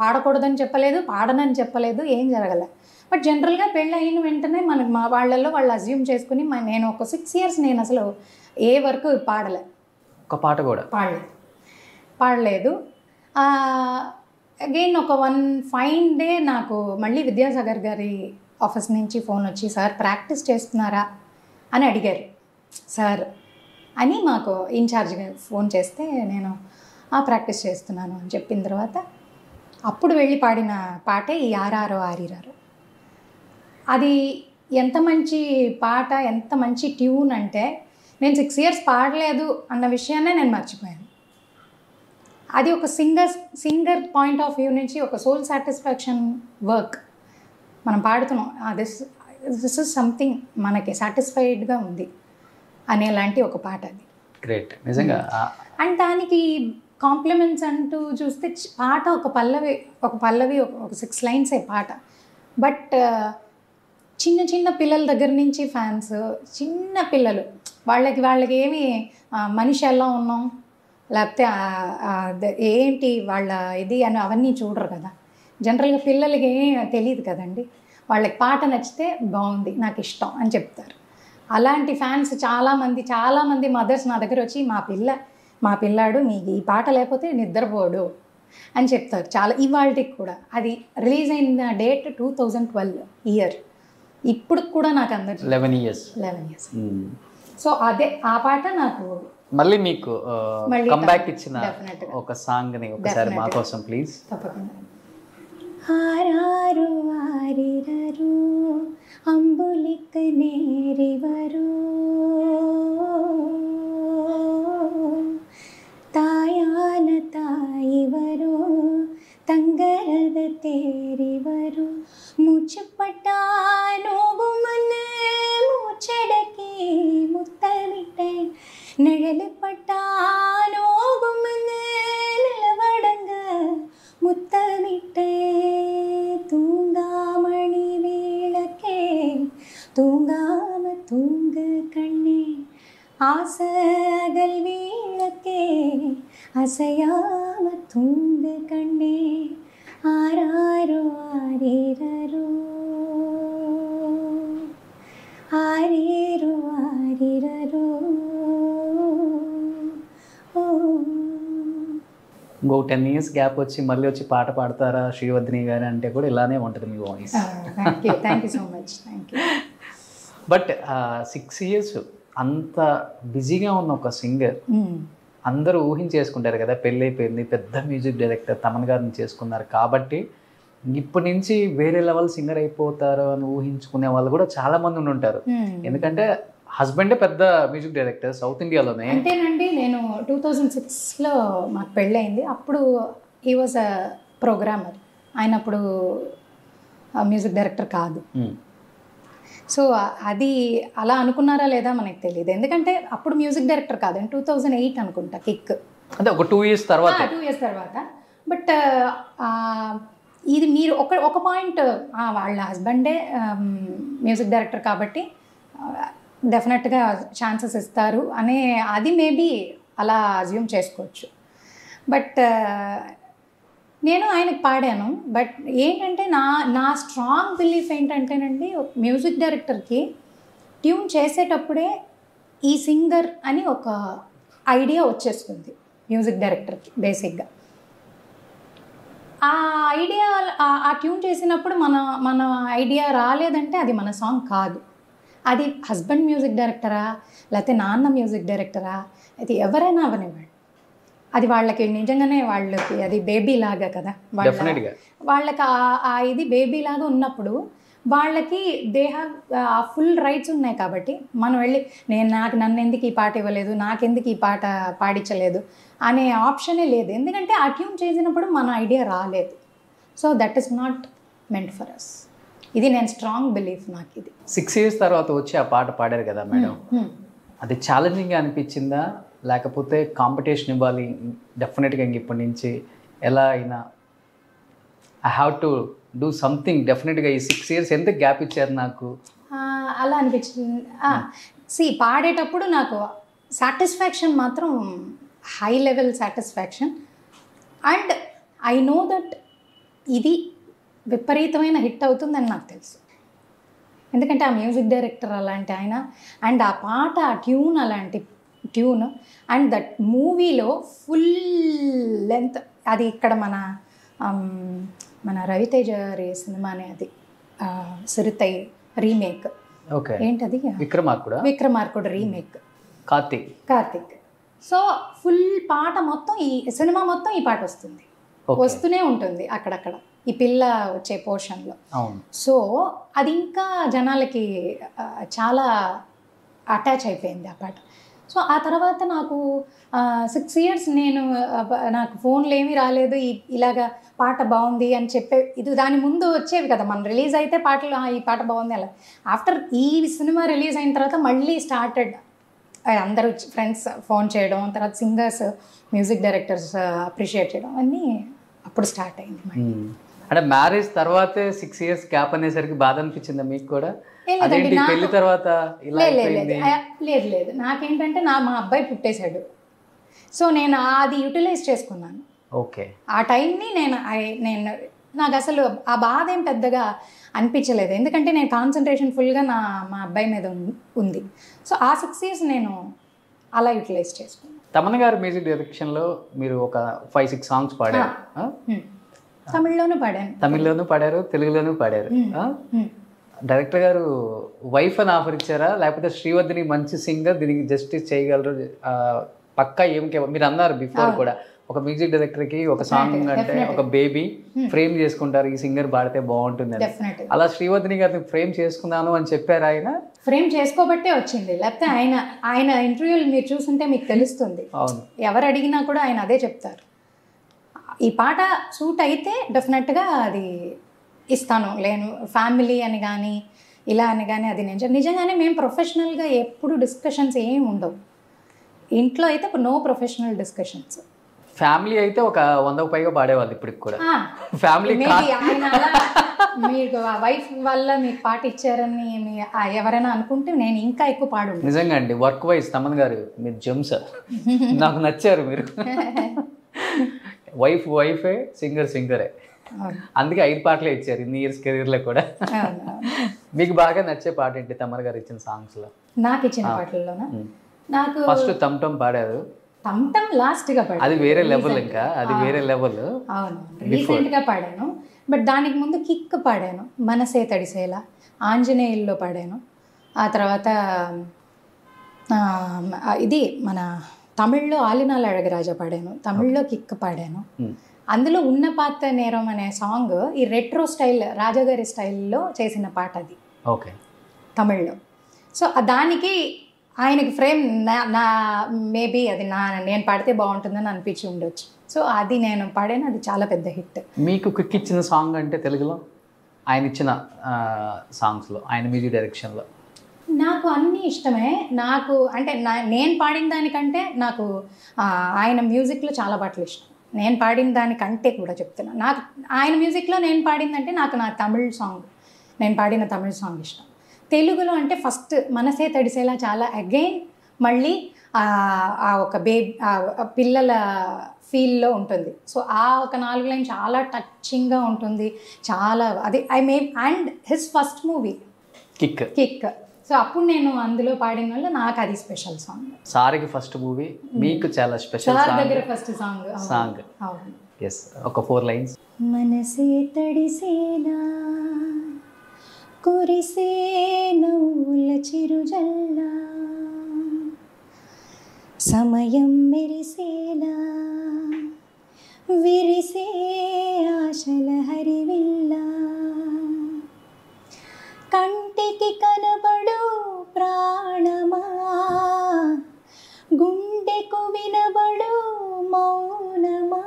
[SPEAKER 3] పాడకూడదని చెప్పలేదు, పాడనని చెప్పలేదు, ఏం జరగలే. బట్ జనరల్గా పెళ్ళి అయిన వెంటనే మనకు వాళ్ళు అజ్యూమ్ చేసుకుని నేను ఒక 6 years నేను అసలు ఏ వర్క్ పాడలే,
[SPEAKER 2] ఒక పాట కూడా
[SPEAKER 3] పాడలేదు. అగైన్ ఒక 1 fine day నాకు మళ్ళీ విద్యాసాగర్ గారి ఆఫీస్ నుంచి ఫోన్ వచ్చి, సార్ ప్రాక్టీస్ చేస్తున్నారా అని అడిగారు. సార్ అని మాకు ఇన్ఛార్జ్గా ఫోన్ చేస్తే నేను ప్రాక్టీస్ చేస్తున్నాను అని చెప్పిన తర్వాత అప్పుడు వెళ్ళి పాడిన పాటే ఈ ఆరారో ఆరిరారో. అది ఎంత మంచి పాట, ఎంత మంచి ట్యూన్ అంటే నేను 6 years పాడలేదు అన్న విషయాన్నే నేను మర్చిపోయాను. అది ఒక సింగర్ పాయింట్ ఆఫ్ వ్యూ నుంచి ఒక సోల్ సాటిస్ఫాక్షన్ వర్క్. మనం పాడుతున్నాం, దిస్ ఇస్ సంథింగ్ మనకి సాటిస్ఫైడ్గా ఉంది అనేలాంటి ఒక పాట అది.
[SPEAKER 2] గ్రేట్ నిజంగా.
[SPEAKER 3] అండ్ దానికి కాంప్లిమెంట్స్ అంటూ చూస్తే పాట ఒక పల్లవి ఒక 6 lines పాట. బట్ చిన్న చిన్న పిల్లల దగ్గర నుంచి ఫ్యాన్స్, చిన్న పిల్లలు వాళ్ళకి ఏమి మనిషి ఎలా ఉన్నాం లేకపోతే ఏంటి వాళ్ళ ఇది అని అవన్నీ చూడరు కదా. జనరల్గా పిల్లలకి ఏం తెలియదు కదండి. వాళ్ళకి పాట నచ్చితే బాగుంది, నాకు ఇష్టం అని చెప్తారు. అలాంటి ఫ్యాన్స్ చాలామంది మదర్స్ నా దగ్గర వచ్చి మా పిల్లాడు మీకు ఈ పాట లేకపోతే నిద్రపోడు అని చెప్తారు. చాలా ఇవాళకి కూడా. అది రిలీజ్ అయిన డేట్ 2012 ఇయర్. ఇప్పుడు కూడా నాకు అందరు
[SPEAKER 2] 11 years.
[SPEAKER 3] సో అదే ఆ పాట నాకు
[SPEAKER 2] మళ్ళీ మీకు కంబ్యాక్ ఇచ్చిన ఒక సాంగ్ని ఒకసారి మా కోసం ప్లీజ్.
[SPEAKER 3] తప్పకుండా. ఆరారు ఆరిరరు అంబులిక నేరివరు ತಾಯಾನ ತಾಯಿವರು ತಂಗರದ ತೇರಿವರು ಮುಚ್ಚಪಟ್ಟ ನೋವು ಮನೆ ಮುಚ್ಚಡಕ್ಕೆ ಮುತ್ತಮಿಟ್ಟೆ நிழலுப்பட்ட நோவு மನೆ நிலவடங்க முத்தமிட்டே தூங்காமணி விளக்கே தூங்காம தூங்க கண்ணே ஆசகல் விளக்கே அசையாம தூங்க கண்ணே ஆராரோ ஆரிரரோ ஆரிரோ ஆரிரரோ.
[SPEAKER 2] ఇంకో 10 years గ్యాప్ వచ్చి మళ్ళీ వచ్చి పాట పాడతారా శ్రీవర్ధిని గారు అంటే కూడా ఇలానే ఉంటుంది మీ voice.
[SPEAKER 3] Thank you so much. Thank you.
[SPEAKER 2] But 6 years అంత బిజీగా ఉన్న ఒక సింగర్ అందరూ ఊహించేసుకుంటారు కదా, పెళ్ళి అయిపోయింది, పెద్ద మ్యూజిక్ డైరెక్టర్ తమన్ గారిని చేసుకున్నారు కాబట్టి ఇప్పటి నుంచి వేరే లెవెల్ సింగర్ అయిపోతారు అని ఊహించుకునే వాళ్ళు కూడా చాలా మంది ఉంటారు. ఎందుకంటే హస్బెండే పెద్ద మ్యూజిక్ డైరెక్టర్ సౌత్ ఇండియాలోనే.
[SPEAKER 3] అంతేనండి. నేను 2006లో మాకు పెళ్ళయింది. అప్పుడు హీ వాజ్ అ ప్రోగ్రామర్. ఆయన అప్పుడు మ్యూజిక్ డైరెక్టర్ కాదు. సో అది అలా అనుకున్నారా లేదా మనకు తెలియదు. ఎందుకంటే అప్పుడు మ్యూజిక్ డైరెక్టర్ కాదు. 2008 అనుకుంటా కిక్.
[SPEAKER 2] అంటే ఒక 2 years తర్వాత.
[SPEAKER 3] 2 years తర్వాత. బట్ ఇది మీరు ఒక పాయింట్, వాళ్ళ హస్బెండే మ్యూజిక్ డైరెక్టర్ కాబట్టి డెఫినెట్గా ఛాన్సెస్ ఇస్తారు అనే అది మేబీ అలా అజ్యూమ్ చేసుకోవచ్చు. బట్ నేను ఆయనకు పాడాను. బట్ ఏంటంటే నా స్ట్రాంగ్ బిలీఫ్ ఏంటంటేనండి, మ్యూజిక్ డైరెక్టర్కి ట్యూన్ చేసేటప్పుడే ఈ సింగర్ అని ఒక ఐడియా వచ్చేస్తుంది మ్యూజిక్ డైరెక్టర్కి బేసిక్గా. ఆ ఐడియా ఆ ట్యూన్ చేసినప్పుడు మన ఐడియా రాలేదంటే అది మన సాంగ్ కాదు. అది హస్బెండ్ మ్యూజిక్ డైరెక్టరా లేకపోతే నాన్న మ్యూజిక్ డైరెక్టరా, అది ఎవరైనా అవనివ్వండి, అది వాళ్ళకి నిజంగానే వాళ్ళకి అది బేబీ లాగా కదా. వాళ్ళకి ఇది బేబీ లాగా ఉన్నప్పుడు వాళ్ళకి ఆ ఫుల్ రైట్స్ ఉన్నాయి కాబట్టి మనం వెళ్ళి నన్ను ఎందుకు ఈ పాట ఇవ్వలేదు, నాకెందుకు ఈ పాట పాడించలేదు అనే ఆప్షనే లేదు. ఎందుకంటే ఆ ట్యూన్ చేసినప్పుడు మన ఐడియా రాలేదు. So that is not meant for us. ఇది నేను స్ట్రాంగ్ బిలీఫ్ నాకు. ఇది
[SPEAKER 2] 6 years తర్వాత వచ్చి ఆ పాట పాడారు కదా మేడం, అది ఛాలెంజింగ్గా అనిపించిందా లేకపోతే కాంపిటీషన్ ఇవ్వాలి డెఫినెట్గా ఇంక ఇప్పటి నుంచి ఎలా అయినా I have to do something డెఫినెట్గా ఈ 6 years ఎంత గ్యాప్ ఇచ్చారు నాకు
[SPEAKER 3] అలా అనిపించింది. పాడేటప్పుడు నాకు సాటిస్ఫాక్షన్ మాత్రం high level satisfaction. And I know that ఇది విపరీతమైన హిట్ అవుతుందని నాకు తెలుసు. ఎందుకంటే ఆ మ్యూజిక్ డైరెక్టర్ అలాంటి ఆయన, అండ్ ఆ పాట ఆ ట్యూన్ అలాంటి ట్యూన్, అండ్ దట్ మూవీలో ఫుల్ లెంత్. అది ఇక్కడ మన రవితేజ సినిమానే, అది సిరితై రీమేక్. ఏంటది విక్రమార్కుడు రీమేక్, కార్తిక్. సో ఫుల్ పాట మొత్తం ఈ సినిమా మొత్తం ఈ పాట వస్తుంది. వస్తూనే ఉంటుంది అక్కడక్కడ ఈ పిల్ల వచ్చే పోర్షన్లో.
[SPEAKER 2] అవును.
[SPEAKER 3] సో అది ఇంకా జనాలకి చాలా అటాచ్ అయిపోయింది ఆ పాట. సో ఆ తర్వాత నాకు 6 years నేను నాకు ఫోన్లు ఏమీ రాలేదు. ఇలాగా పాట బాగుంది అని చెప్పే ఇది దాని ముందు వచ్చేవి కదా, మనం రిలీజ్ అయితే పాటలు ఈ పాట బాగుంది అలా. ఆఫ్టర్ ఈ సినిమా రిలీజ్ అయిన తర్వాత మళ్ళీ స్టార్టెడ్ అందరూ ఫ్రెండ్స్ ఫోన్ చేయడం, తర్వాత సింగర్స్, మ్యూజిక్ డైరెక్టర్స్ అప్రిషియేట్ చేయడం అన్నీ అప్పుడు స్టార్ట్ అయింది.
[SPEAKER 2] అంటే మ్యారేజ్ తర్వాతే 6 years గ్యాప్ అనేసరికి బాధ అనిపించిందా మీకు కూడా? అదేంటి పెళ్లి తర్వాత ఇలా అయిపోయింది?
[SPEAKER 3] లేదు, నాకేంటంటే మా అబ్బాయి పుట్టేశాడు. సో నేను అది యూటిలైజ్ చేసుకున్నాను.
[SPEAKER 2] ఓకే.
[SPEAKER 3] ఆ టైంని నేను నాకు అసలు ఆ బాధ ఏం పెద్దగా అనిపించలేదు, ఎందుకంటే నేను కాన్సన్ట్రేషన్ ఫుల్గా మా అబ్బాయి మీద ఉంది. సో ఆ 6 years నేను అలా యూటిలైజ్ చేసుకున్నాను.
[SPEAKER 2] తమన్ గారు మ్యూజిక్ డైరెక్షన్లో మీరు ఒక 5-6 songs పాడారు.
[SPEAKER 3] తమిళ్లోనూ పాడాను.
[SPEAKER 2] తమిళ్లోనూ పాడారు, తెలుగులోనూ పాడారు. డైరెక్టర్ గారు వైఫ్ అని ఆఫర్ ఇచ్చారా, లేకపోతే శ్రీవర్ధిని మంచి సింగర్ దీనికి జస్టిస్ చేయగలరు పక్కా మీరు అన్నారు బిఫోర్ కూడా, ఒక మ్యూజిక్ డైరెక్టర్కి ఒక సాంగ్ అంటే ఒక బేబీ ఫ్రేమ్ చేసుకుంటారు, ఈ సింగర్ పాడితే బాగుంటుంది అని. అలా శ్రీవర్ధిని గారిని ఫ్రేమ్ చేసుకున్నాను అని చెప్పారు ఆయన.
[SPEAKER 3] ఫ్రేమ్ చేసుకోబట్టే వచ్చింది, లేకపోతే ఆయన ఇంటర్వ్యూలు మీరు చూస్తుంటే మీకు తెలుస్తుంది.
[SPEAKER 2] అవును,
[SPEAKER 3] ఎవరు అడిగినా కూడా ఆయన అదే చెప్తారు, ఈ పాట సూట్ అయితే డెఫినెట్గా అది ఇస్తాను, లేను ఫ్యామిలీ అని కానీ ఇలా అని కానీ. అది నిజంగానే మేము ప్రొఫెషనల్గా ఎప్పుడు డిస్కషన్స్ ఏమి ఉండవు ఇంట్లో, అయితే నో ప్రొఫెషనల్ డిస్కషన్స్.
[SPEAKER 2] ఫ్యామిలీ అయితే ఒక 100కు పైగా పాడేవాళ్ళు ఇప్పటికి కూడా. ఫ్యామిలీ
[SPEAKER 3] ఆయన మీకు వైఫ్ వల్ల మీకు పాట ఇచ్చారని ఎవరైనా అనుకుంటే నేను ఇంకా ఎక్కువ పాడు.
[SPEAKER 2] నిజంగా అండి, వర్క్ వైజ్ తమన్ గారు మీరు జెమ్స్, నాకు నచ్చారు మీరు. వైఫే సింగరే, అందుకే 5 పాటలే ఇచ్చారు ఇన్ని ఇయర్స్ కెరీర్లో కూడా. మీకు బాగా నచ్చే పాట ఏంటి తమన్ గారు ఇచ్చిన సాంగ్స్లో?
[SPEAKER 3] నాకు ఇచ్చిన పాటల్లోనా నాకు
[SPEAKER 2] ఫస్ట్ టమ్ టమ్ పాడారు,
[SPEAKER 3] టమ్ లాస్ట్గా పాడాను,
[SPEAKER 2] అది వేరే లెవెల్, ఇంకా అది వేరే లెవెల్.
[SPEAKER 3] అవును, రీసెంట్గా పాడాను. బట్ దానికి ముందు కిక్ పాడాను, మనసే తడిసేలా, ఆంజనేయుల్లో పాడాను. ఆ తర్వాత ఇది మన తమిళ్లో ఆలినాల్ అழగరాజా పాడాను, తమిళ్లో కిక్ పాడాను. అందులో ఉన్న పాత నేరం అనే సాంగ్ ఈ రెట్రో స్టైల్ రాజాగారి స్టైల్లో చేసిన పాట అది.
[SPEAKER 2] ఓకే,
[SPEAKER 3] తమిళ్లో. సో దానికి ఆయనకి ఫ్రేమ్ నా మేబీ అది నేను పాడితే బాగుంటుందని అనిపించి ఉండొచ్చు. సో అది నేను పాడాను, అది చాలా పెద్ద హిట్.
[SPEAKER 2] మీకు క్విక్ ఇచ్చిన సాంగ్ అంటే తెలుగులో ఆయన ఇచ్చిన సాంగ్స్లో, ఆయన మ్యూజిక్ డైరెక్షన్లో?
[SPEAKER 3] నాకు అన్నీ ఇష్టమే. నాకు అంటే నేను పాడిన దానికంటే నాకు ఆయన మ్యూజిక్లో చాలా పాటలు ఇష్టం. నేను పాడిన దానికంటే కూడా చెప్తున్నా, నాకు ఆయన మ్యూజిక్లో నేను పాడిందంటే నాకు నా నేను పాడిన తమిళ్ సాంగ్ ఇష్టం. తెలుగులో అంటే ఫస్ట్ మనసే తడిసేలా చాలా అగైన్ మళ్ళీ ఒక పిల్లల ఫీల్లో ఉంటుంది. సో ఆ ఒక 4 లైన్ చాలా టచింగ్గా ఉంటుంది, చాలా అది and his first movie kick. So అప్పుడు నేను అందులో పాడిన వల్ల నాకు అది స్పెషల్ సాంగ్.
[SPEAKER 2] సార్కి ఫస్ట్ మూవీ, మీకు చాలా స్పెషల్
[SPEAKER 3] దగ్గర ఫస్ట్ సాంగ్.
[SPEAKER 2] ఎస్, ఒక 4 lines.
[SPEAKER 3] మనసే తడిసేనా కురిసే నవ్వుల చిరుజల్లా, సమయం మెరిసేలా విరిసే ఆశల హరివిల్లా, కంటికి కనబడు ప్రాణమా గుండెకు వినబడు మౌనమా,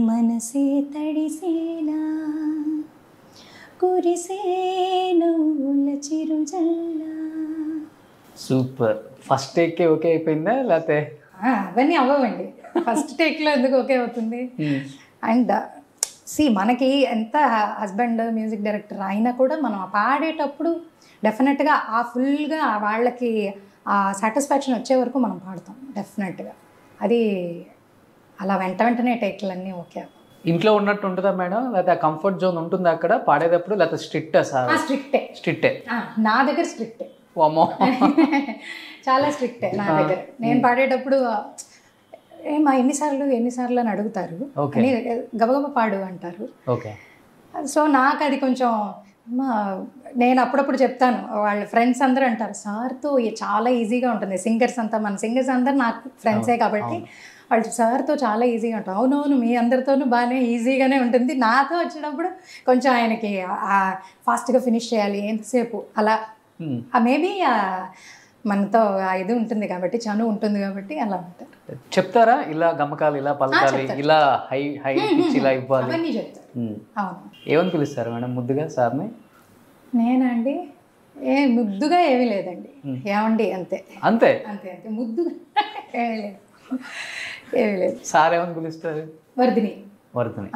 [SPEAKER 3] మనసే తడిసేలా కురిసే నవ్వుల చిరుజల్లా.
[SPEAKER 2] సూపర్. ఫస్ట్ టేక్కే ఓకే అయిపోయిందా లేకపోతే?
[SPEAKER 3] అవన్నీ అవ్వండి, ఫస్ట్ టేక్లో ఎందుకు ఓకే అవుతుంది? అండ్ మనకి ఎంత హస్బెండ్ మ్యూజిక్ డైరెక్టర్ అయినా కూడా మనం పాడేటప్పుడు డెఫినెట్గా ఫుల్గా వాళ్ళకి ఆ సాటిస్ఫాక్షన్ వచ్చే వరకు మనం పాడతాం డెఫినెట్గా. అది అలా వెంటనే టేక్లన్నీ ఓకే.
[SPEAKER 2] ఇంట్లో ఉన్నట్టు ఉంటుందా మేడం, లేకపోతే కంఫర్ట్ జోన్ ఉంటుందా అక్కడ పాడేటప్పుడు, లేకపోతే స్ట్రిక్టా? స్ట్రిక్టే
[SPEAKER 3] నా దగ్గర స్ట్రిక్టే, చాలా స్ట్రిక్టే నా దగ్గర. నేను పాడేటప్పుడు ఎన్నిసార్లు అని అడుగుతారు, గబగబ పాడు అంటారు.
[SPEAKER 2] ఓకే.
[SPEAKER 3] సో నాకు అది కొంచెం నేను అప్పుడప్పుడు చెప్తాను, వాళ్ళ ఫ్రెండ్స్ అందరూ అంటారు సార్తో చాలా ఈజీగా ఉంటుంది. సింగర్స్ అంతా, మన సింగర్స్ అందరు నాకు ఫ్రెండ్సే కాబట్టి వాళ్ళు సార్తో చాలా ఈజీగా ఉంటుంది. అవునవును, మీ అందరితోనూ బాగానే ఈజీగానే ఉంటుంది. నాతో వచ్చినప్పుడు కొంచెం ఆయనకి ఫాస్ట్గా ఫినిష్ చేయాలి ఎంతసేపు అలా. మేబీ మనతో ఇది ఉంటుంది కాబట్టి, చను ఉంటుంది కాబట్టి అలా ఉంటారు.
[SPEAKER 2] చెప్తారా ఇలా గమకాలు ఇలా పలకాలి, ఇలా హై హై పిచ్ ఇలా ఇవ్వాలి
[SPEAKER 3] అవన్నీ చెప్తారు. అవును.
[SPEAKER 2] ఏమని పిలుస్తారు మేడం ముద్దుగా సార్ని?
[SPEAKER 3] నేనండి ముద్దుగా ఏమీ లేదండి, ఏమండి అంతే
[SPEAKER 2] అంతే
[SPEAKER 3] అంతే అంతే, ముద్దుగా ఏమీ లేదు, ఏమీ లేదు.
[SPEAKER 2] సార్ ఏమని పిలుస్తారు?
[SPEAKER 3] వర్ధిని.
[SPEAKER 2] వర్ధిని,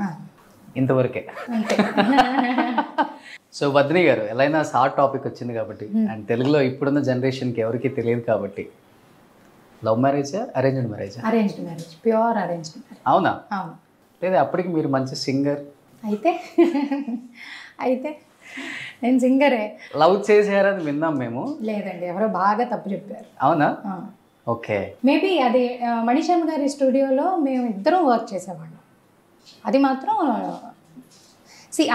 [SPEAKER 2] ఇంతవరకే.
[SPEAKER 3] అంతే.
[SPEAKER 2] సో వర్ధిని గారు, ఎలా అయినా సార్ టాపిక్ వచ్చింది కాబట్టి, అండ్ తెలుగులో ఇప్పుడున్న జనరేషన్కి ఎవరికి తెలియదు కాబట్టి, లవ్ మ్యారేజా అరేంజ్డ్ మ్యారేజా?
[SPEAKER 3] Arranged marriage, pure arranged marriage.
[SPEAKER 2] అవునా?
[SPEAKER 3] అవును.
[SPEAKER 2] లేదా అప్పటికి మీరు మంచి సింగర్
[SPEAKER 3] అయితే అయితే నేను సింగరే.
[SPEAKER 2] లవ్ చేసారని విన్నాం మేము.
[SPEAKER 3] లేదండి, ఎవరో బాగా తప్పు చెప్పారు.
[SPEAKER 2] అవునా? ఓకే.
[SPEAKER 3] మేబీ అది మణిశర్మ గారి స్టూడియోలో మేము ఇద్దరం వర్క్ చేసేవాళ్ళం. అది మాత్రం